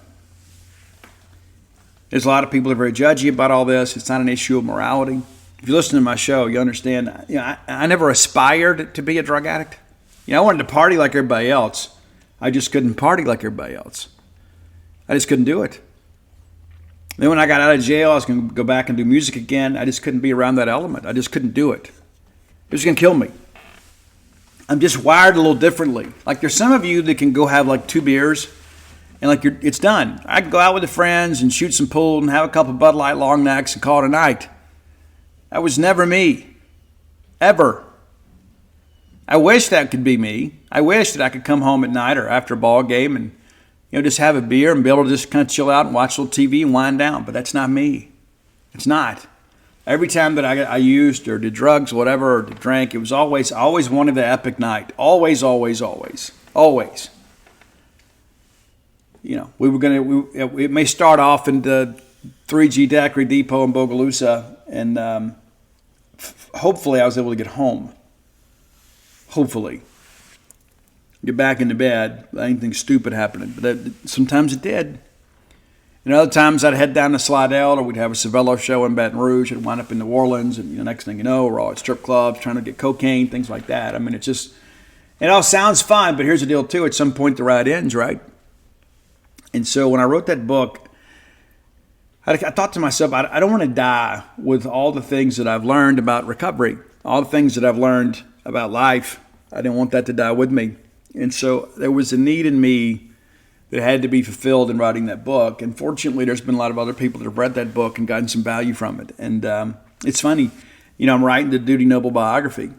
There's a lot of people that are very judgy about all this. It's not an issue of morality. If you listen to my show, you understand, I never aspired to be a drug addict. I wanted to party like everybody else. I just couldn't party like everybody else. I just couldn't do it. Then when I got out of jail, I was going to go back and do music again. I just couldn't be around that element. I just couldn't do it. It was going to kill me. I'm just wired a little differently. Like there's some of you that can go have like 2 beers and like it's done. I can go out with the friends and shoot some pool and have a couple of Bud Light long necks and call it a night. That was never me. Ever. I wish that could be me. I wish that I could come home at night or after a ball game and just have a beer and be able to just kind of chill out and watch a little TV and wind down. But that's not me. It's not. Every time that I used or did drugs, whatever, or drank, it was always wanted the epic night. Always, always, always, always. We were it may start off in the 3G Daiquiri Depot in Bogalusa, and hopefully I was able to get home. Hopefully. Get back into bed, anything stupid happening. But sometimes it did. And other times I'd head down to Slidell, or we'd have a Cervello show in Baton Rouge. I'd wind up in New Orleans, and next thing you know, we're all at strip clubs trying to get cocaine, things like that. I mean, it all sounds fun, but here's the deal too. At some point, the ride ends, right? And so when I wrote that book, I thought to myself, I don't want to die with all the things that I've learned about recovery, all the things that I've learned about life. I didn't want that to die with me. And so there was a need in me that had to be fulfilled in writing that book. And fortunately, there's been a lot of other people that have read that book and gotten some value from it. And it's funny, I'm writing the Duty Noble biography.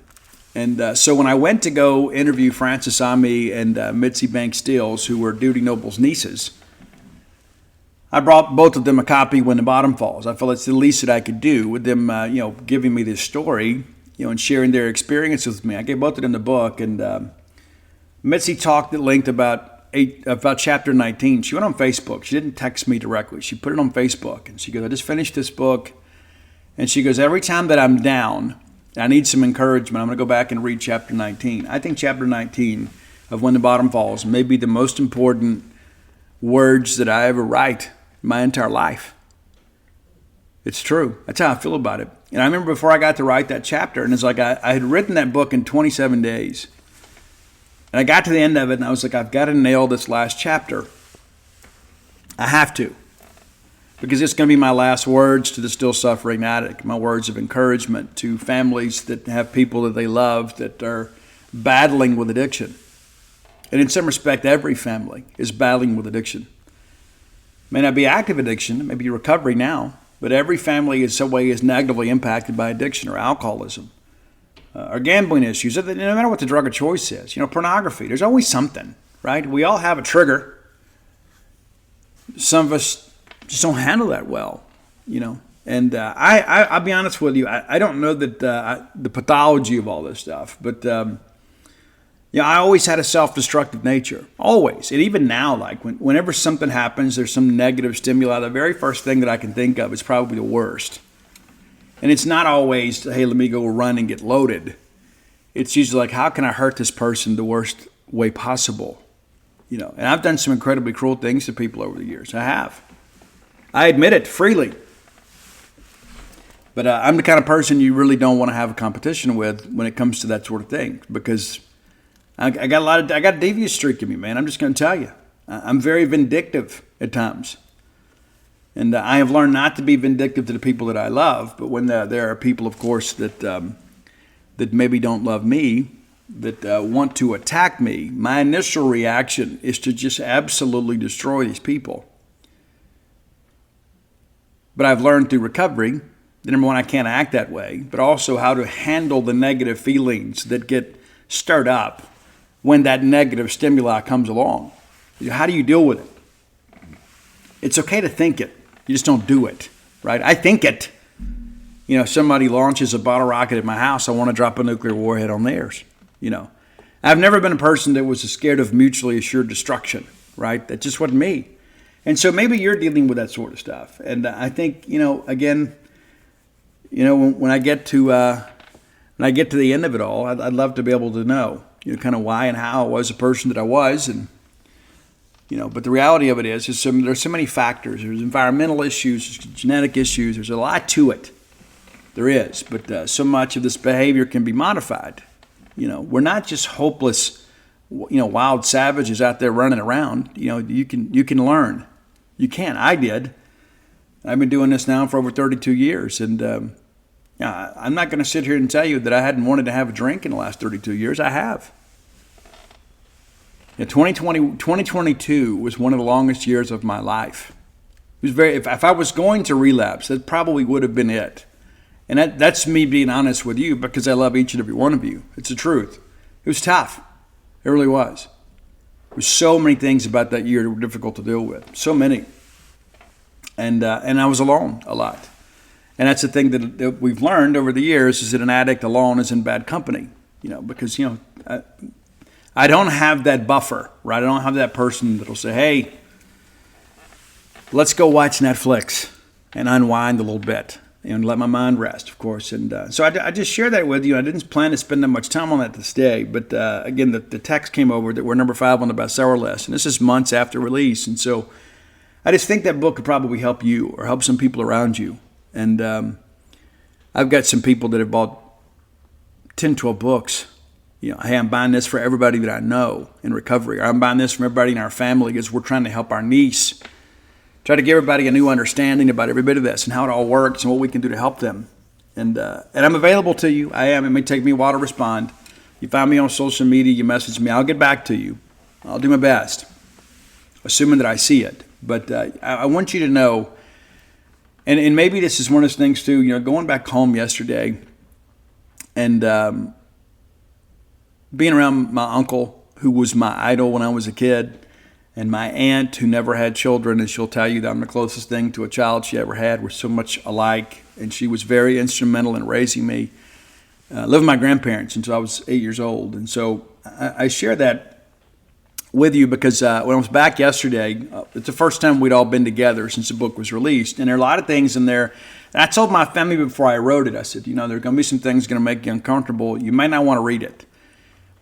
And so when I went to go interview Frances Ami and Mitzi Banks Stills, who were Duty Noble's nieces, I brought both of them a copy When the Bottom Falls. I felt it's the least that I could do with them, giving me this story, and sharing their experience with me. I gave both of them the book, and Mitzi talked at length about chapter 19. She went on Facebook. She didn't text me directly. She put it on Facebook, and she goes, I just finished this book. And she goes, every time that I'm down, I need some encouragement, I'm going to go back and read chapter 19. I think chapter 19 of When the Bottom Falls may be the most important words that I ever write in my entire life. It's true. That's how I feel about it. And I remember before I got to write that chapter, and it's like I had written that book in 27 days. And I got to the end of it, and I was like, I've got to nail this last chapter. I have to. Because it's going to be my last words to the still suffering addict, my words of encouragement to families that have people that they love that are battling with addiction. And in some respect, every family is battling with addiction. It may not be active addiction, it may be recovery now, but every family in some way is negatively impacted by addiction or alcoholism. Or gambling issues, no matter what the drug of choice is. Pornography, there's always something, right? We all have a trigger. Some of us just don't handle that well, And I'll be honest with you, I don't know that the pathology of all this stuff, but I always had a self-destructive nature, always. And even now, like whenever something happens, there's some negative stimuli, the very first thing that I can think of is probably the worst. And it's not always, hey, let me go run and get loaded. It's usually like, how can I hurt this person the worst way possible? And I've done some incredibly cruel things to people over the years. I have. I admit it freely. But I'm the kind of person you really don't want to have a competition with when it comes to that sort of thing, because I got a devious streak in me, man. I'm just going to tell you. I'm very vindictive at times. And I have learned not to be vindictive to the people that I love, but when there are people, of course, that maybe don't love me, that want to attack me, my initial reaction is to just absolutely destroy these people. But I've learned through recovery that, number one, I can't act that way, but also how to handle the negative feelings that get stirred up when that negative stimuli comes along. How do you deal with it? It's okay to think it. You just don't do it, right? I think it. Somebody launches a bottle rocket at my house, I want to drop a nuclear warhead on theirs. I've never been a person that was scared of mutually assured destruction, right? That just wasn't me. And so maybe you're dealing with that sort of stuff. And I think, again, when I get to the end of it all, I'd love to be able to know, kind of why and how I was the person that I was. And, but the reality of it is there's so many factors. There's environmental issues, there's genetic issues. There's a lot to it. There is. But so much of this behavior can be modified. We're not just hopeless, wild savages out there running around. You can learn. You can. I did. I've been doing this now for over 32 years. And I'm not going to sit here and tell you that I hadn't wanted to have a drink in the last 32 years. I have. 2022 was one of the longest years of my life. It was if I was going to relapse, that probably would have been it. And that's me being honest with you, because I love each and every one of you. It's the truth. It was tough. It really was. There were so many things about that year that were difficult to deal with. So many. And I was alone a lot. And that's the thing that we've learned over the years, is that an addict alone is in bad company. Because, I don't have that buffer, right? I don't have that person that'll say, hey, let's go watch Netflix and unwind a little bit and let my mind rest, of course. And so I just share that with you. I didn't plan to spend that much time on that this day. But again, the text came over that we're number 5 on the bestseller list. And this is months after release. And so I just think that book could probably help you or help some people around you. And I've got some people that have bought 10, 12 books. Hey, I'm buying this for everybody that I know in recovery. Or I'm buying this from everybody in our family because we're trying to help our niece. Try to give everybody a new understanding about every bit of this and how it all works and what we can do to help them. And I'm available to you. I am. It may take me a while to respond. You find me on social media, you message me, I'll get back to you. I'll do my best, assuming that I see it. But I want you to know, and maybe this is one of those things too, going back home yesterday and being around my uncle, who was my idol when I was a kid, and my aunt, who never had children, and she'll tell you that I'm the closest thing to a child she ever had. We're so much alike, and she was very instrumental in raising me. Lived with my grandparents until I was 8 years old. And so I share that with you because when I was back yesterday, it's the first time we'd all been together since the book was released. And there are a lot of things in there. And I told my family before I wrote it, I said, there are going to be some things going to make you uncomfortable. You may not want to read it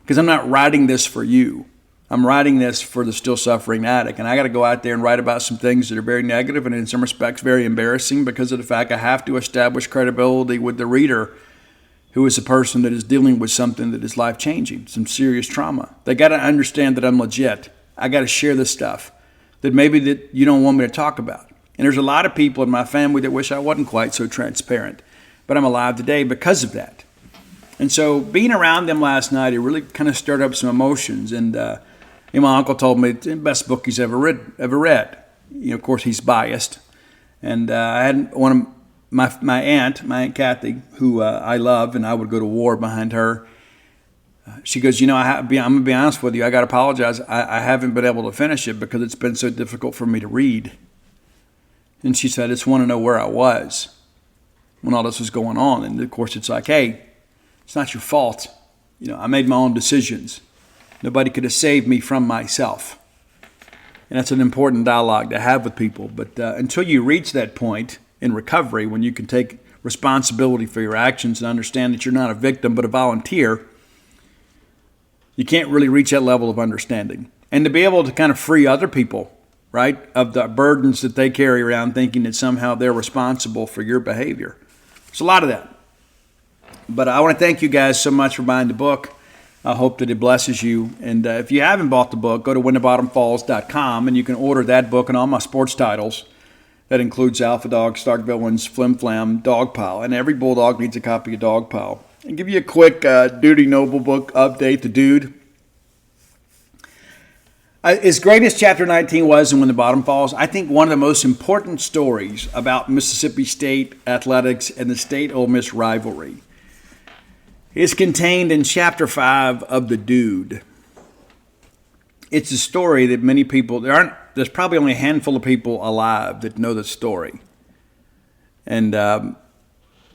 because I'm not writing this for you. I'm writing this for the still suffering addict. And I got to go out there and write about some things that are very negative and in some respects very embarrassing because of the fact I have to establish credibility with the reader, who is a person that is dealing with something that is life-changing, some serious trauma. They got to understand that I'm legit. I got to share this stuff that maybe that you don't want me to talk about. And there's a lot of people in my family that wish I wasn't quite so transparent. But I'm alive today because of that. And so being around them last night, it really kind of stirred up some emotions. And my uncle told me it's the best book he's ever read. Of course, he's biased. And I had one of my aunt Kathy, who I love, and I would go to war behind her. She goes, I'm going to be honest with you. I got to apologize. I haven't been able to finish it because it's been so difficult for me to read. And she said, I just want to know where I was when all this was going on. And of course, it's like, hey, it's not your fault. I made my own decisions. Nobody could have saved me from myself. And that's an important dialogue to have with people. But until you reach that point in recovery, when you can take responsibility for your actions and understand that you're not a victim but a volunteer, you can't really reach that level of understanding. And to be able to kind of free other people, right, of the burdens that they carry around thinking that somehow they're responsible for your behavior. There's a lot of that. But I want to thank you guys so much for buying the book. I hope that it blesses you. And if you haven't bought the book, go to whenthebottomfalls.com and you can order that book and all my sports titles. That includes Alpha Dog, Stark Villains, Flim Flam, Dogpile. And every bulldog needs a copy of Dogpile. And give you a quick Duty Noble book update. The dude. As great as Chapter 19 was in When the Bottom Falls, I think one of the most important stories about Mississippi State athletics and the State-Ole Miss rivalry is contained in Chapter 5 of The Dude. It's a story that many people, there's probably only a handful of people alive that know the story. And I'm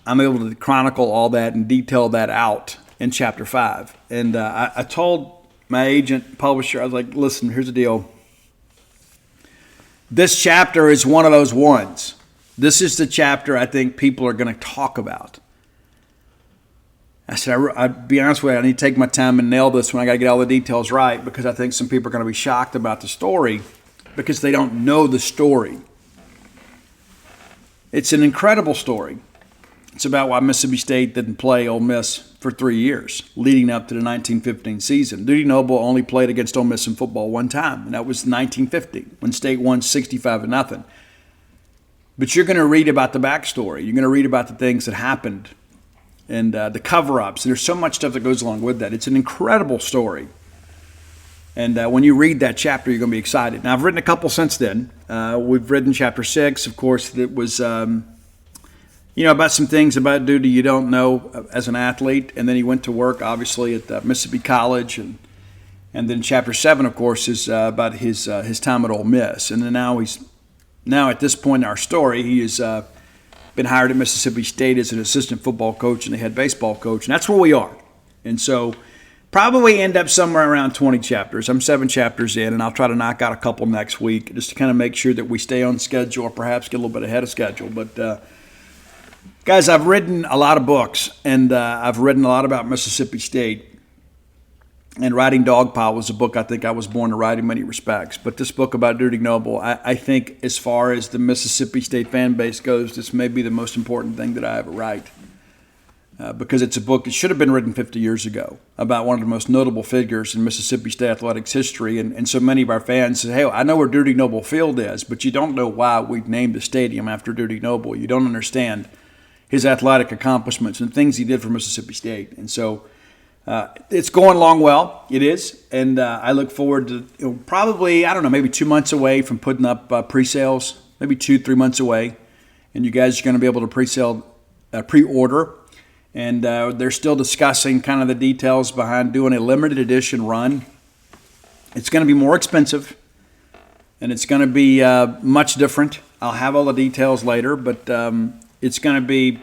able to chronicle all that and detail that out in Chapter 5. And I told my agent, publisher, I was like, listen, here's the deal. This chapter is one of those ones. This is the chapter I think people are going to talk about. I said, I'd be honest with you, I need to take my time and nail this one. I got to get all the details right because I think some people are going to be shocked about the story because they don't know the story. It's an incredible story. It's about why Mississippi State didn't play Ole Miss for 3 years leading up to the 1915 season. Dudy Noble only played against Ole Miss in football one time, and that was 1950 when State won 65-0. But you're going to read about the backstory. You're going to read about the things that happened and the cover-ups. There's so much stuff that goes along with that. It's an incredible story. And when you read that chapter, you're going to be excited. Now, I've written a couple since then. We've written chapter 6, of course, that was, about some things about duty you don't know as an athlete. And then he went to work, obviously, at Mississippi College. And then chapter 7, of course, is about his time at Ole Miss. And then now at this point in our story, he has been hired at Mississippi State as an assistant football coach and the head baseball coach. And that's where we are. And so probably end up somewhere around 20 chapters. I'm 7 chapters in, and I'll try to knock out a couple next week just to kind of make sure that we stay on schedule or perhaps get a little bit ahead of schedule. But, guys, I've written a lot of books, and I've written a lot about Mississippi State. And Writing Dogpile was a book I think I was born to write in many respects. But this book about Dudy Noble, I think as far as the Mississippi State fan base goes, this may be the most important thing that I ever write. Because it's a book that should have been written 50 years ago about one of the most notable figures in Mississippi State athletics history. And so many of our fans say, hey, I know where Dudy Noble Field is, but you don't know why we've named the stadium after Dudy Noble. You don't understand his athletic accomplishments and things he did for Mississippi State. And so it's going along well. It is. And I look forward to probably, maybe 2 months away from putting up pre-sales, maybe 2-3 months away. And you guys are going to be able to pre-order. And they're still discussing kind of the details behind doing a limited edition run. It's going to be more expensive, and it's going to be much different. I'll have all the details later, but it's going to be,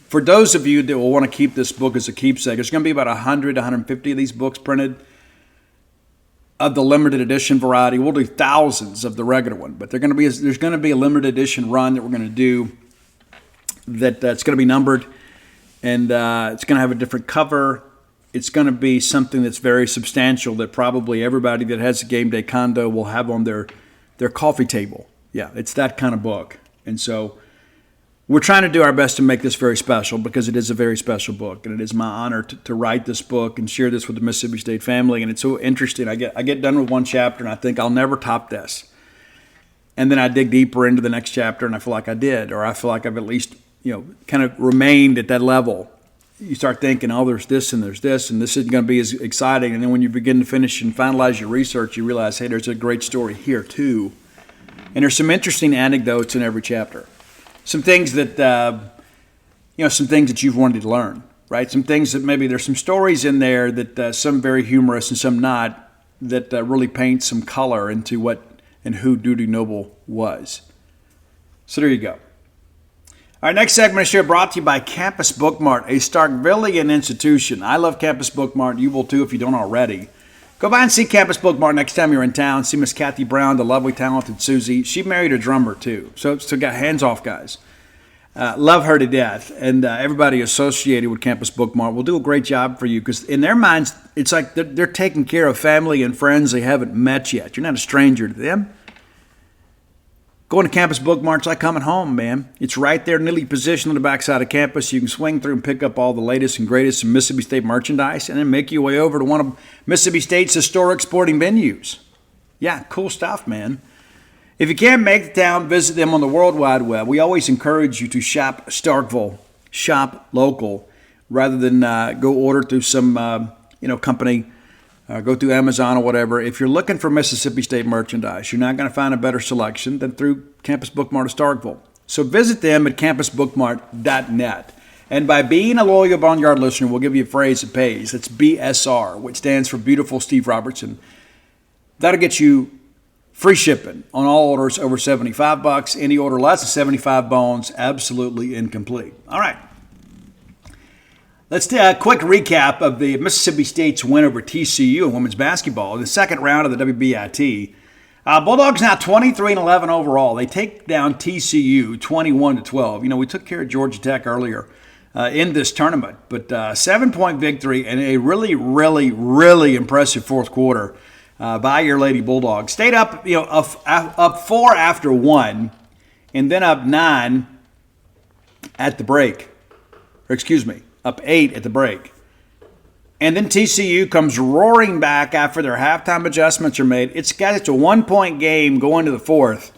for those of you that will want to keep this book as a keepsake, there's going to be about 100 to 150 of these books printed of the limited edition variety. We'll do thousands of the regular one, but there's going to be a limited edition run that we're going to do that's going to be numbered. And it's going to have a different cover. It's going to be something that's very substantial that probably everybody that has a game day condo will have on their coffee table. Yeah, it's that kind of book. And so we're trying to do our best to make this very special because it is a very special book. And it is my honor to write this book and share this with the Mississippi State family. And it's so interesting. I get done with one chapter and I think I'll never top this. And then I dig deeper into the next chapter and I feel like I did, or I feel like I've at least kind of remained at that level. You start thinking, there's this and this isn't going to be as exciting. And then when you begin to finish and finalize your research, you realize, hey, there's a great story here too. And there's some interesting anecdotes in every chapter. Some things that, some things that you've wanted to learn, right? Some things that maybe there's some stories in there that some very humorous and some not, that really paint some color into what and who Dudy Noble was. So there you go. Our next segment is here brought to you by Campus Bookmart, a Starkvillian institution. I love Campus Bookmart. You will too if you don't already. Go by and see Campus Bookmart next time you're in town. See Miss Kathy Brown, the lovely, talented Susie. She married a drummer too. So got hands off, guys. Love her to death. And everybody associated with Campus Bookmart will do a great job for you because in their minds, it's like they're taking care of family and friends they haven't met yet. You're not a stranger to them. Going to Campus Bookmart's like coming home, man. It's right there, neatly positioned on the backside of campus. You can swing through and pick up all the latest and greatest in Mississippi State merchandise and then make your way over to one of Mississippi State's historic sporting venues. Yeah, cool stuff, man. If you can't make the town, visit them on the World Wide Web. We always encourage you to shop Starkville, shop local, rather than go order through some company. Go through Amazon or whatever. If you're looking for Mississippi State merchandise, you're not going to find a better selection than through Campus Bookmart of Starkville. So visit them at campusbookmart.net. And by being a loyal Boneyard listener, we'll give you a phrase that pays. That's BSR, which stands for Beautiful Steve Robertson. That'll get you free shipping on all orders over $75. Any order less than 75 bones, absolutely incomplete. All right. Let's do a quick recap of the Mississippi State's win over TCU in women's basketball in the second round of the WBIT. Bulldogs now 23-11 overall. They take down TCU 21-12. We took care of Georgia Tech earlier in this tournament, but 7-point victory and a really, really, really impressive fourth quarter by your Lady Bulldogs. Stayed up, up 4 after 1, and then up 9 at the break. Up 8 at the break. And then TCU comes roaring back after their halftime adjustments are made. It's a 1-point game going to the fourth.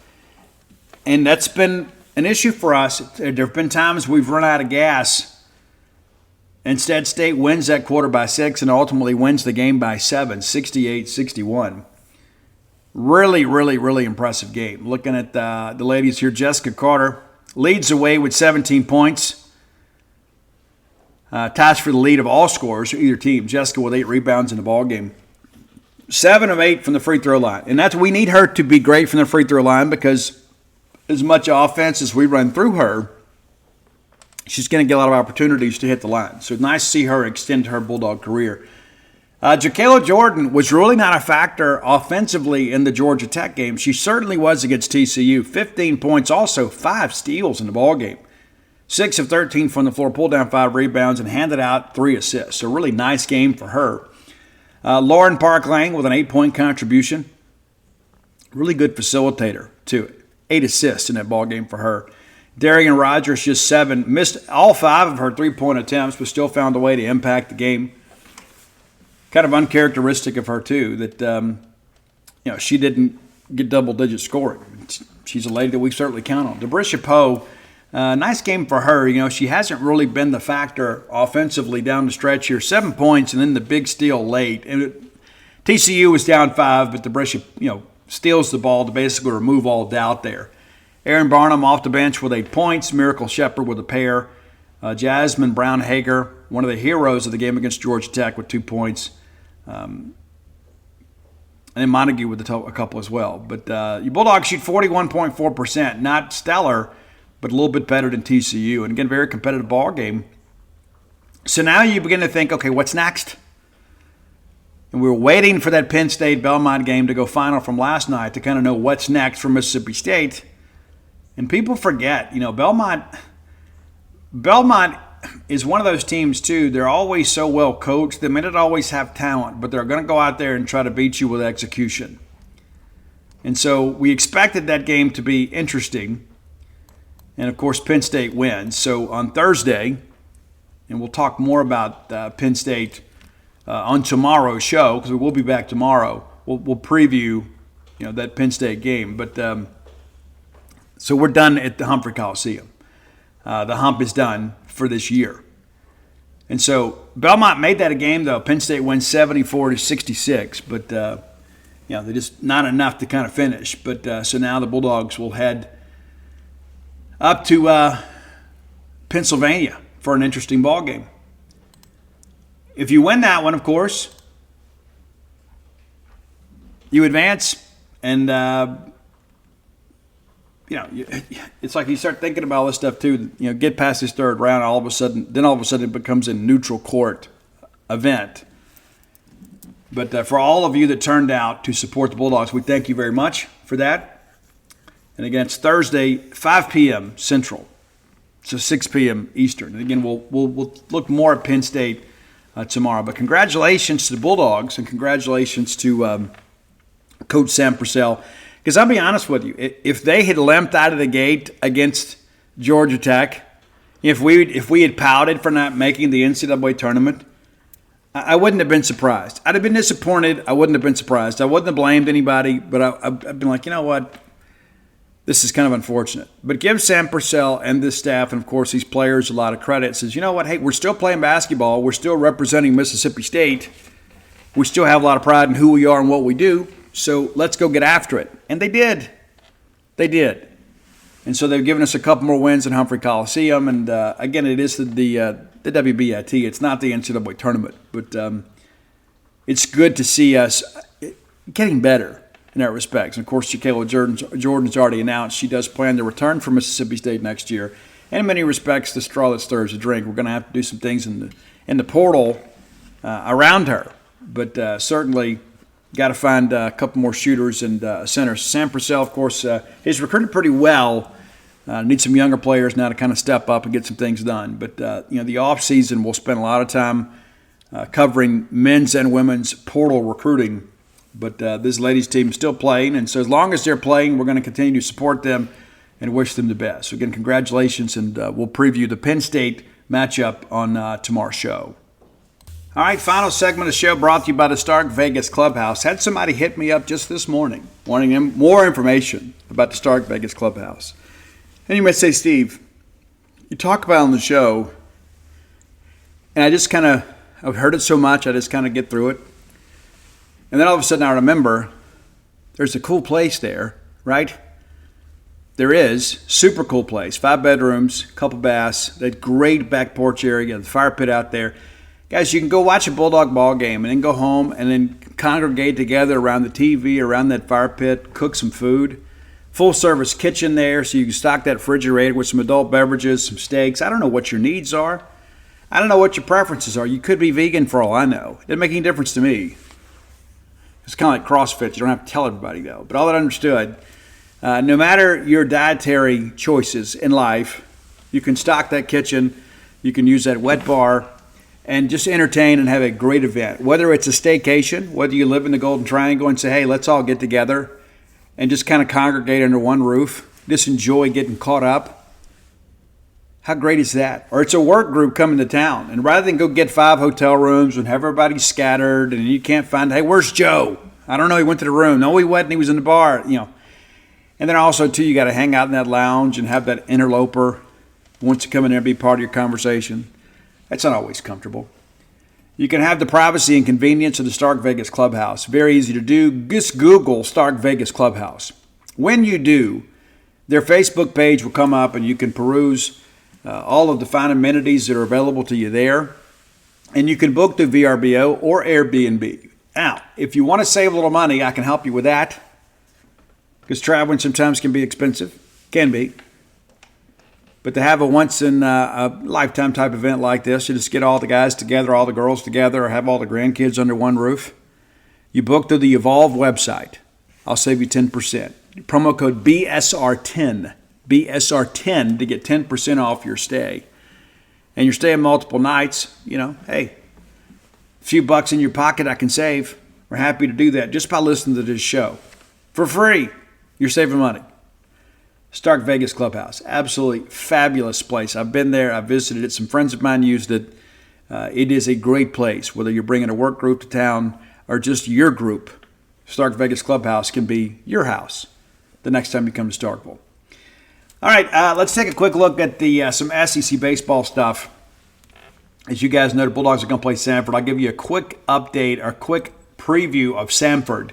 And that's been an issue for us. There have been times we've run out of gas Instead, State wins that quarter by 6 and ultimately wins the game by 7, 68-61. Really, really, really impressive game. Looking at the ladies here, Jessica Carter leads the way with 17 points. Ties for the lead of all scorers for either team. Jessica with 8 rebounds in the ball game. 7 of 8 from the free throw line. And we need her to be great from the free throw line because as much offense as we run through her, she's going to get a lot of opportunities to hit the line. So nice to see her extend her Bulldog career. Jacayla Jordan was really not a factor offensively in the Georgia Tech game. She certainly was against TCU. 15 points, also 5 steals in the ball game. 6 of 13 from the floor, pulled down 5 rebounds, and handed out 3 assists. So really nice game for her. Lauren Park-Lang with an 8-point contribution. Really good facilitator, too. 8 assists in that ball game for her. Darian Rogers, just 7. Missed all 5 of her 3-point attempts, but still found a way to impact the game. Kind of uncharacteristic of her, too, that she didn't get double-digit scoring. She's a lady that we certainly count on. DeBrisha Poe, nice game for her. She hasn't really been the factor offensively down the stretch here. 7 points and then the big steal late. And TCU was down 5, but DeBrisha, steals the ball to basically remove all doubt there. Aaron Barnum off the bench with 8 points. Miracle Shepard with a pair. Jasmine Brown-Hager, one of the heroes of the game against Georgia Tech, with 2 points. And then Montague with a couple as well. But your Bulldogs shoot 41.4%. Not stellar, but a little bit better than TCU. And again, very competitive ball game. So now you begin to think, okay, what's next? And we were waiting for that Penn State-Belmont game to go final from last night to kind of know what's next for Mississippi State. And people forget, Belmont is one of those teams, too. They're always so well coached. They may not always have talent, but they're going to go out there and try to beat you with execution. And so we expected that game to be interesting. And, of course, Penn State wins. So on Thursday, and we'll talk more about Penn State on tomorrow's show, because we will be back tomorrow. We'll preview, that Penn State game. But so we're done at the Humphrey Coliseum. The hump is done for this year. And so Belmont made that a game, though. Penn State wins 74-66, but they're just not enough to kind of finish. But so now the Bulldogs will head up to Pennsylvania for an interesting ball game. If you win that one, of course, you advance, and it's like you start thinking about all this stuff too. Get past this third round, all of a sudden it becomes a neutral court event. But for all of you that turned out to support the Bulldogs, we thank you very much for that. And again, it's Thursday, 5 p.m. Central, so 6 p.m. Eastern. And again, we'll look more at Penn State tomorrow. But congratulations to the Bulldogs, and congratulations to Coach Sam Purcell. Because I'll be honest with you, if they had limped out of the gate against Georgia Tech, if we had pouted for not making the NCAA tournament, I wouldn't have been surprised. I'd have been disappointed. I wouldn't have been surprised. I wouldn't have blamed anybody, but I've been like, you know what? This is kind of unfortunate. But give Sam Purcell and this staff, and of course these players, a lot of credit. Says, you know what? Hey, we're still playing basketball. We're still representing Mississippi State. We still have a lot of pride in who we are and what we do. So let's go get after it. And they did. They did. And so they've given us a couple more wins in Humphrey Coliseum. And again, it is the WBIT. It's not the NCAA tournament. But it's good to see us getting better in that respect. And of course, Jacayla Jordan's already announced she does plan to return for Mississippi State next year. And in many respects, the straw that stirs the drink. We're going to have to do some things in the portal around her. But certainly got to find a couple more shooters and centers. Sam Purcell, of course, he's recruited pretty well. Needs some younger players now to kind of step up and get some things done. But, the off season, we'll spend a lot of time covering men's and women's portal recruiting. But this ladies team is still playing, and so as long as they're playing, we're going to continue to support them and wish them the best. So, again, congratulations, and we'll preview the Penn State matchup on tomorrow's show. All right, final segment of the show brought to you by the Stark Vegas Clubhouse. Had somebody hit me up just this morning wanting more information about the Stark Vegas Clubhouse. And you might say, Steve, you talk about on the show And I've heard it so much, I just kind of get through it. And then all of a sudden I remember there's a cool place there, right? There is. Super cool place. 5 bedrooms, couple baths, that great back porch area, the fire pit out there. Guys, you can go watch a Bulldog ball game and then go home and then congregate together around the TV, around that fire pit, cook some food. Full service kitchen there, so you can stock that refrigerator with some adult beverages, some steaks. I don't know what your needs are. I don't know what your preferences are. You could be vegan for all I know. It doesn't make any difference to me. It's kind of like CrossFit. You don't have to tell everybody, though. But all that I understood, no matter your dietary choices in life, you can stock that kitchen. You can use that wet bar and just entertain and have a great event. Whether it's a staycation, whether you live in the Golden Triangle and say, hey, let's all get together and just kind of congregate under one roof, just enjoy getting caught up. How great is that? Or it's a work group coming to town, and rather than go get 5 hotel rooms and have everybody scattered and you can't find, hey, where's Joe? I don't know, he went to the room. No, he wasn't, he was in the bar, And then also, too, you got to hang out in that lounge and have that interloper who wants to come in there and be part of your conversation. That's not always comfortable. You can have the privacy and convenience of the Stark Vegas Clubhouse. Very easy to do. Just Google Stark Vegas Clubhouse. When you do, their Facebook page will come up and you can peruse all of the fine amenities that are available to you there. And you can book through VRBO or Airbnb. Now, if you want to save a little money, I can help you with that. Because traveling sometimes can be expensive. Can be. But to have a once-in-a-lifetime type event like this, you just get all the guys together, all the girls together, or have all the grandkids under one roof. You book through the Evolve website. I'll save you 10%. Promo code BSR10. BSR10 to get 10% off your stay. And you're staying multiple nights, hey, a few bucks in your pocket I can save. We're happy to do that just by listening to this show. For free, you're saving money. Stark Vegas Clubhouse. Absolutely fabulous place. I've been there. I've visited it. Some friends of mine used it. It is a great place. Whether you're bringing a work group to town or just your group, Stark Vegas Clubhouse can be your house the next time you come to Starkville. All right, let's take a quick look at some SEC baseball stuff. As you guys know, the Bulldogs are going to play Samford. I'll give you a quick update or quick preview of Samford.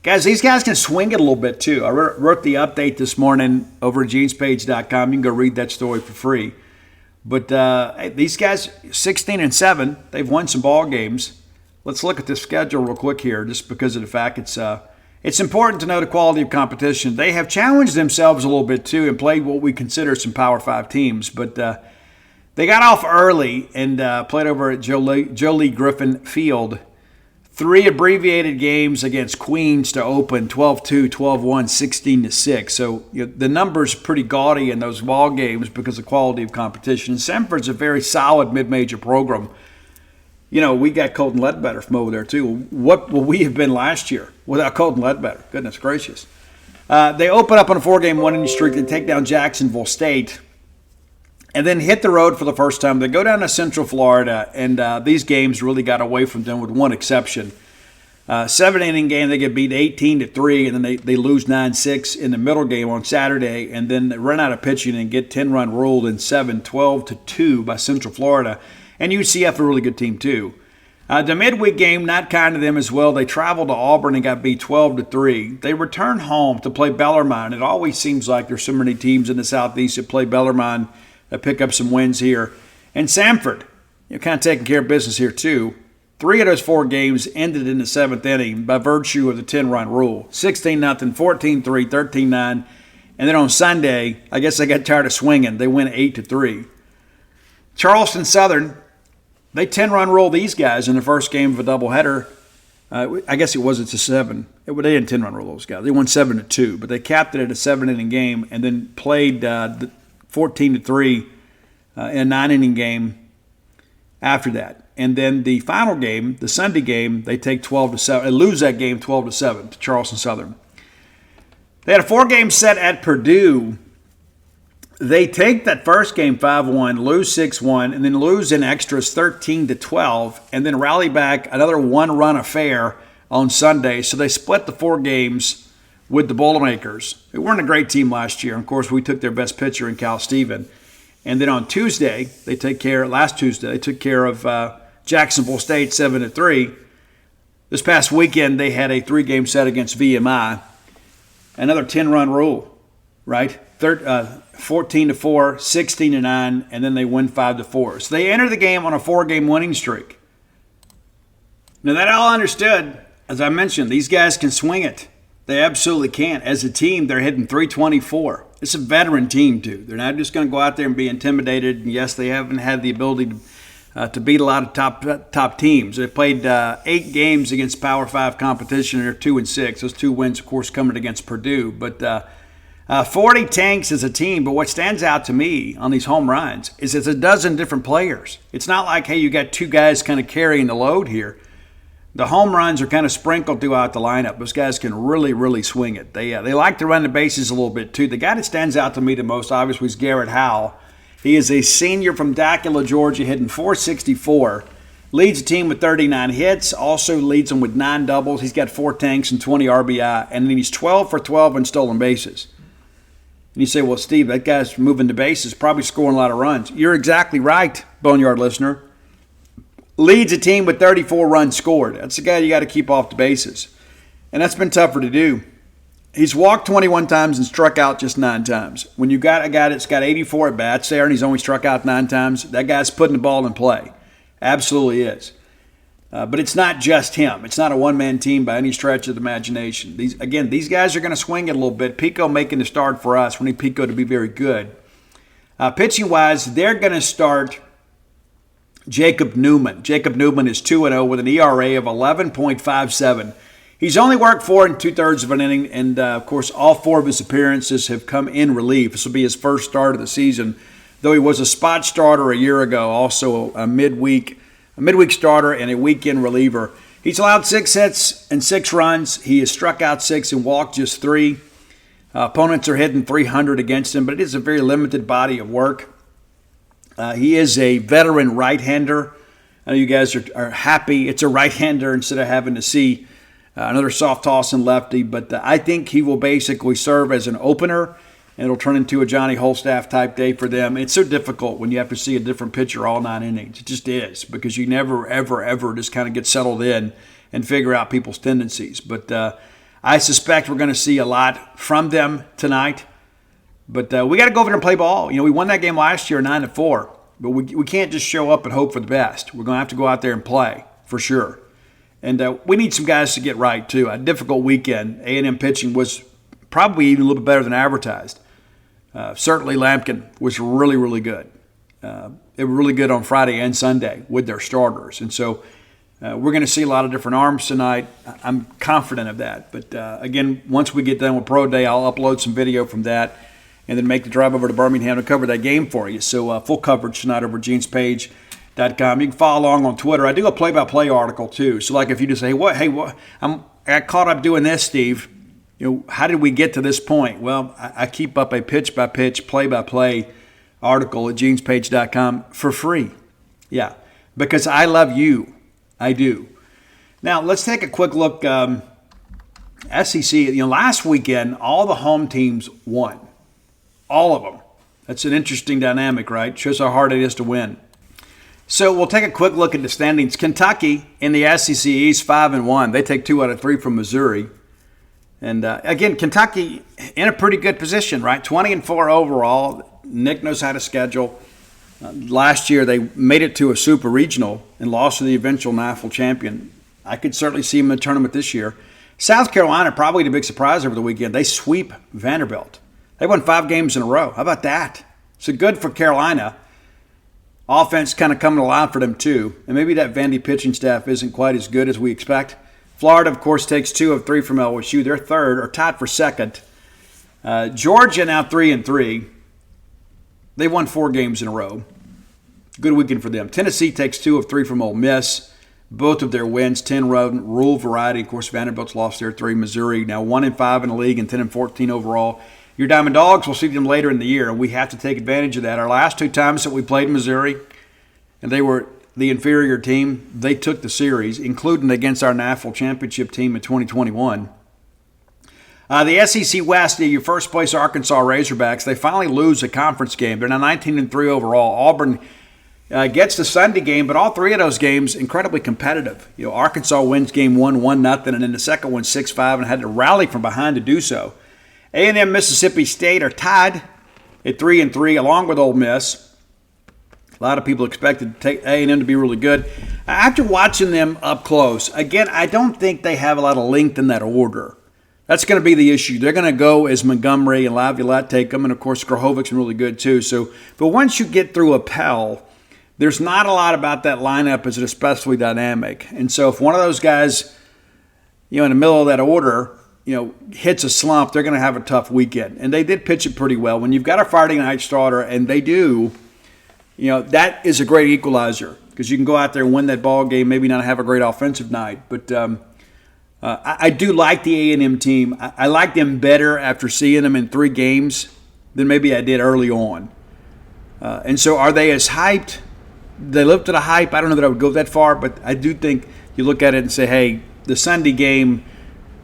Guys, these guys can swing it a little bit, too. I wrote the update this morning over at genespage.com. You can go read that story for free. But hey, these guys, 16-7, they've won some ball games. Let's look at the schedule real quick here, just because of the fact it's important to know the quality of competition. They have challenged themselves a little bit, too, and played what we consider some Power 5 teams. But they got off early and played over at Joe Lee Griffin Field. 3 abbreviated games against Queens to open, 12-2, 12-1, 16-6. So the numbers are pretty gaudy in those ball games because of quality of competition. Samford's a very solid mid-major program. We got Colton Ledbetter from over there, too. What will we have been last year without Colton Ledbetter? Goodness gracious. They open up on a 4-game winning streak. They take down Jacksonville State and then hit the road for the first time. They go down to Central Florida, and these games really got away from them with one exception. 7-inning game, they get beat 18-3, and then they lose 9-6 in the middle game on Saturday, and then they run out of pitching and get 10-run ruled in 7, 12-2 by Central Florida. And UCF, a really good team, too. The midweek game, not kind to them as well. They traveled to Auburn and got beat 12-3. They return home to play Bellarmine. It always seems like there's so many teams in the Southeast that play Bellarmine that pick up some wins here. And Samford, kind of taking care of business here, too. 3 of those 4 games ended in the 7th inning by virtue of the 10-run rule. 16-0, 14-3, 13-9. And then on Sunday, I guess they got tired of swinging. They went 8-3. Charleston Southern, they 10-run roll these guys in the first game of a doubleheader. I guess it's a 7. They didn't 10-run roll those guys. They won 7-2, but they capped it at a 7-inning game and then played 14-3 in a 9-inning game after that. And then the final game, the Sunday game, they take 12-7. They lose that game 12-7 to Charleston Southern. They had a 4-game set at Purdue. They take that first game 5-1, lose 6-1, and then lose in extras 13-12, and then rally back another 1-run affair on Sunday. So they split the 4 games with the Boilermakers. They weren't a great team last year. Of course, we took their best pitcher in Cal Steven. And then on Tuesday, last Tuesday, they took care of Jacksonville State 7-3. This past weekend, they had a 3-game set against VMI. Another 10-run rule, right? 14-4, 16-9, and then they win 5-4. So they enter the game on a 4-game winning streak. Now, that all understood, as I mentioned, these guys can swing it. They absolutely can. As a team, they're hitting .324. It's a veteran team, too. They're not just going to go out there and be intimidated. And yes, they haven't had the ability to beat a lot of top teams. They played 8 games against Power 5 competition, and they're 2-6. Those 2 wins, of course, coming against Purdue. But 40 tanks as a team. But what stands out to me on these home runs is it's a dozen different players. It's not like, hey, you got 2 guys kind of carrying the load here. The home runs are kind of sprinkled throughout the lineup. Those guys can really, really swing it. They like to run the bases a little bit, too. The guy that stands out to me the most, obviously, is Garrett Howell. He is a senior from Dacula, Georgia, hitting .464. Leads the team with 39 hits. Also leads them with 9 doubles. He's got 4 tanks and 20 RBI. And then he's 12 for 12 in stolen bases. And you say, well, Steve, that guy's moving the bases, probably scoring a lot of runs. You're exactly right, Boneyard listener. Leads a team with 34 runs scored. That's the guy you got to keep off the bases. And that's been tougher to do. He's walked 21 times and struck out just 9 times. When you got a guy that's got 84 at-bats there and he's only struck out 9 times, that guy's putting the ball in play. Absolutely is. But it's not just him. It's not a one-man team by any stretch of the imagination. These guys are going to swing it a little bit. Pico making the start for us. We need Pico to be very good. Pitching-wise, they're going to start Jacob Newman. Jacob Newman is 2-0 with an ERA of 11.57. He's only worked 4 2/3 of an inning, and of course, all 4 of his appearances have come in relief. This will be his first start of the season, though he was a spot starter a year ago, also a midweek starter and a weekend reliever. He's allowed 6 hits and 6 runs. He has struck out 6 and walked just 3. Opponents are hitting .300 against him, but it is a very limited body of work. He is a veteran right-hander. I know you guys are happy it's a right-hander instead of having to see another soft-tossing lefty. But I think he will basically serve as an opener, and it'll turn into a Johnny Holstaff-type day for them. It's so difficult when you have to see a different pitcher all 9 innings. It just is, because you never, ever, ever just kind of get settled in and figure out people's tendencies. But I suspect we're going to see a lot from them tonight. But we got to go over there and play ball. You know, we won that game last year 9-4. But we can't just show up and hope for the best. We're going to have to go out there and play, for sure. And we need some guys to get right, too. A difficult weekend. A&M pitching was probably even a little bit better than advertised. Certainly Lampkin was really, really good. They were really good on Friday and Sunday with their starters. And so we're going to see a lot of different arms tonight. I'm confident of that. But, again, once we get done with Pro Day, I'll upload some video from that and then make the drive over to Birmingham to cover that game for you. So full coverage tonight over at genespage.com. You can follow along on Twitter. I do a play-by-play article, too. So, like, if you just say, I got caught up doing this, Steve. You know, how did we get to this point? Well, I keep up a pitch-by-pitch, play-by-play article at genespage.com for free. Yeah, because I love you. I do. Now, let's take a quick look. SEC, last weekend, all the home teams won. All of them. That's an interesting dynamic, right? Shows how hard it is to win. So we'll take a quick look at the standings. Kentucky in the SEC East, 5-1. They take 2 out of 3 from Missouri. And again, Kentucky in a pretty good position, right? 20-4 overall. Nick knows how to schedule. Last year they made it to a super regional and lost to the eventual NAFL champion. I could certainly see them in the tournament this year. South Carolina, probably the big surprise over the weekend. They sweep Vanderbilt. They won 5 games in a row. How about that? So good for Carolina. Offense kind of coming alive for them too. And maybe that Vandy pitching staff isn't quite as good as we expect. Florida, of course, takes 2 of 3 from LSU. They're third or tied for second. Georgia now 3-3. They won 4 games in a row. Good weekend for them. Tennessee takes 2 of 3 from Ole Miss. Both of their wins, 10-run rule variety. Of course, Vanderbilt's lost their 3. Missouri now 1-5 in the league and 10-14 overall. Your Diamond Dogs, we'll see them later in the year, and we have to take advantage of that. Our last 2 times that we played Missouri, and they were the inferior team, they took the series, including against our NAFL championship team in 2021. The SEC West, your first place Arkansas Razorbacks, they finally lose a conference game. They're now 19-3 overall. Auburn gets the Sunday game, but all three of those games incredibly competitive. Arkansas wins game 1-0, and then the second one 6-5, and had to rally from behind to do so. A&M Mississippi State are tied at 3-3, along with Ole Miss. A lot of people expected A&M to be really good. After watching them up close, again, I don't think they have a lot of length in that order. That's going to be the issue. They're going to go as Montgomery and Laviolette take them, and of course Skrahovic's been really good too. But once you get through Appel, there's not a lot about that lineup as especially dynamic. And so if one of those guys, in the middle of that order, hits a slump, they're going to have a tough weekend. And they did pitch it pretty well. When you've got a Friday night starter, and they do, that is a great equalizer because you can go out there and win that ball game, maybe not have a great offensive night. But I do like the A&M team. I like them better after seeing them in 3 games than maybe I did early on. And so are they as hyped? They lived to the hype. I don't know that I would go that far, but I do think you look at it and say, hey, the Sunday game,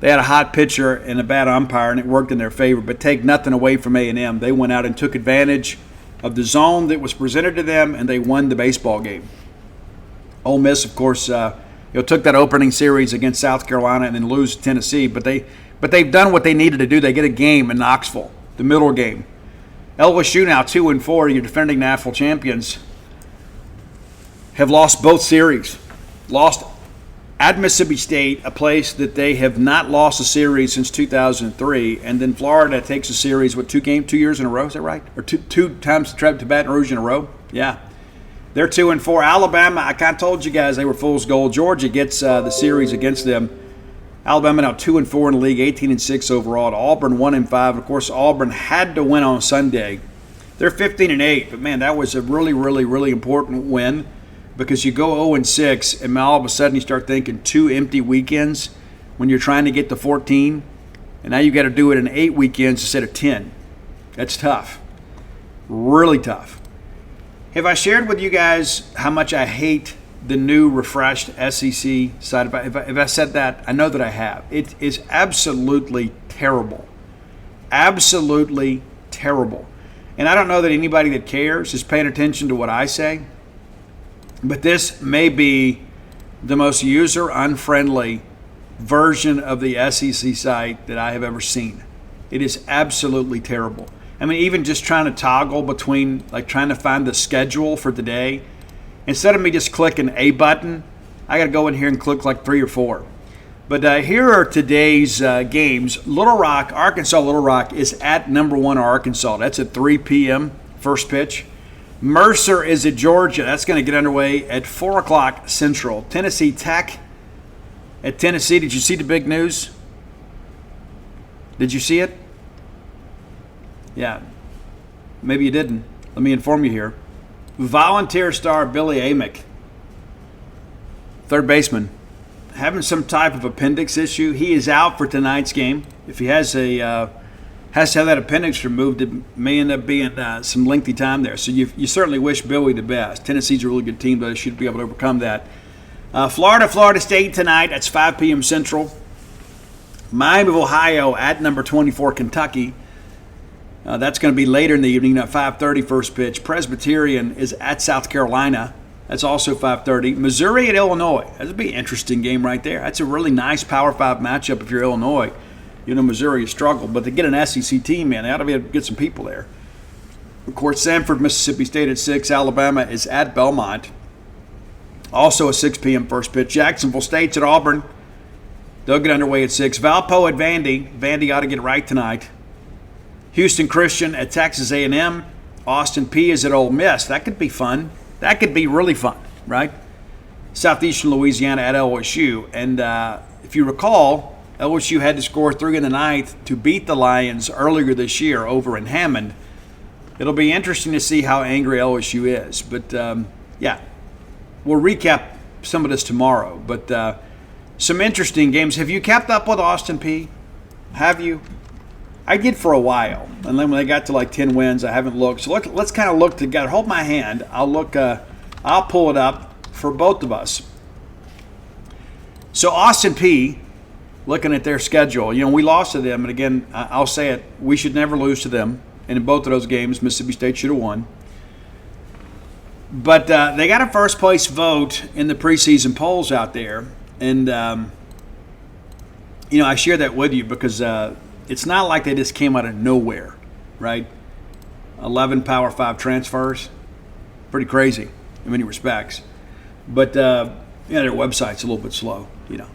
they had a hot pitcher and a bad umpire, and it worked in their favor. But take nothing away from A&M. They went out and took advantage of the zone that was presented to them, and they won the baseball game. Ole Miss, of course, took that opening series against South Carolina and then lose to Tennessee. But they've done what they needed to do. They get a game in Knoxville, the middle game. LSU now 2-4, your defending national champions, have lost both series. Lost at Mississippi State, a place that they have not lost a series since 2003, and then Florida takes a series with 2 years in a row. Is that right? Or two times to Baton Rouge in a row? Yeah. They're 2-4. Alabama, I kind of told you guys they were fool's gold. Georgia gets the series against them. Alabama now 2-4 in the league, 18-6 overall. Auburn 1-5. Of course, Auburn had to win on Sunday. They're 15-8, but man, that was a really, really, really important win because you go 0-6, and all of a sudden you start thinking 2 empty weekends when you're trying to get to 14, and now you got to do it in 8 weekends instead of 10. That's tough. Really tough. Have I shared with you guys how much I hate the new refreshed SEC side? If I said that, I know that I have. It is absolutely terrible. Absolutely terrible. And I don't know that anybody that cares is paying attention to what I say, but this may be the most user-unfriendly version of the SEC site that I have ever seen. It is absolutely terrible. I mean, even just trying to toggle between, trying to find the schedule for the day, instead of me just clicking a button, I got to go in here and click 3 or 4. But here are today's games. Arkansas Little Rock is at number 1 Arkansas. That's at 3 p.m. first pitch. Mercer is at Georgia. That's going to get underway at 4 o'clock Central. Tennessee Tech at Tennessee. Did you see the big news? Did you see it? Yeah. Maybe you didn't. Let me inform you here. Volunteer star Billy Amick, third baseman, having some type of appendix issue. He is out for tonight's game. If he has to have that appendix removed, it may end up being some lengthy time there. So you certainly wish Billy the best. Tennessee's a really good team, but they should be able to overcome that. Florida State tonight. That's 5 p.m. Central. Miami of Ohio at number 24 Kentucky. That's going to be later in the evening at 5:30 first pitch. Presbyterian is at South Carolina. That's also 5:30. Missouri at Illinois. That'll be an interesting game right there. That's a really nice Power 5 matchup if you're Illinois. Missouri has struggled, but to get an SEC team, man, they ought to be able to get some people there. Of course, Samford, Mississippi State at 6. Alabama is at Belmont. Also a 6 p.m. first pitch. Jacksonville State's at Auburn. They'll get underway at 6. Valpo at Vandy. Vandy ought to get it right tonight. Houston Christian at Texas A&M. Austin Peay is at Ole Miss. That could be fun. That could be really fun, right? Southeastern Louisiana at LSU. And if you recall, LSU had to score 3 in the ninth to beat the Lions earlier this year over in Hammond. It'll be interesting to see how angry LSU is. But, yeah, we'll recap some of this tomorrow. But some interesting games. Have you kept up with Austin Peay? Have you? I did for a while, and then when they got to 10 wins, I haven't looked. So let's kind of look together. Hold my hand. I'll look. I'll pull it up for both of us. So Austin Peay looking at their schedule. We lost to them, and again, I'll say it, we should never lose to them. And in both of those games, Mississippi State should have won. But they got a first-place vote in the preseason polls out there. And, I share that with you because it's not like they just came out of nowhere, right? 11 Power 5 transfers. Pretty crazy in many respects. But, their website's a little bit slow.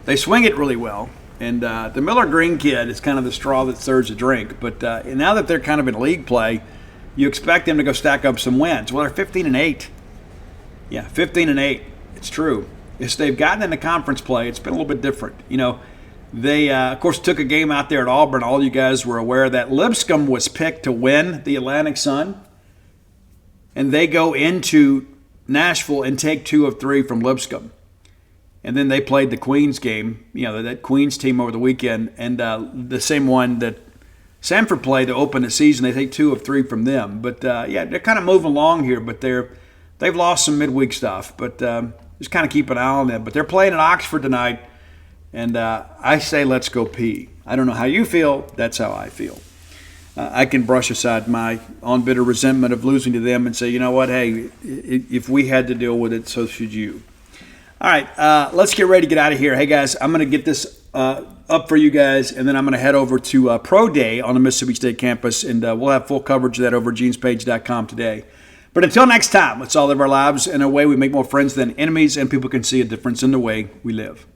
They swing it really well. And the Miller Green kid is kind of the straw that stirs the drink. But now that they're kind of in league play, you expect them to go stack up some wins. Well, they're 15-8. Yeah, 15-8. It's true. As they've gotten into conference play, it's been a little bit different. They, of course, took a game out there at Auburn. All you guys were aware of that. Lipscomb was picked to win the Atlantic Sun. And they go into Nashville and take 2 of 3 from Lipscomb. And then they played the Queens game, that Queens team over the weekend, and the same one that Samford played to open the season. They take 2 of 3 from them. But, they're kind of moving along here, but they've lost some midweek stuff. But just kind of keep an eye on them. But they're playing at Oxford tonight, and I say let's go P. I don't know how you feel. That's how I feel. I can brush aside my on-bitter resentment of losing to them and say, you know what, hey, if we had to deal with it, so should you. All right, let's get ready to get out of here. Hey, guys, I'm going to get this up for you guys, and then I'm going to head over to Pro Day on the Mississippi State campus, and we'll have full coverage of that over at genespage.com today. But until next time, let's all live our lives in a way we make more friends than enemies, and people can see a difference in the way we live.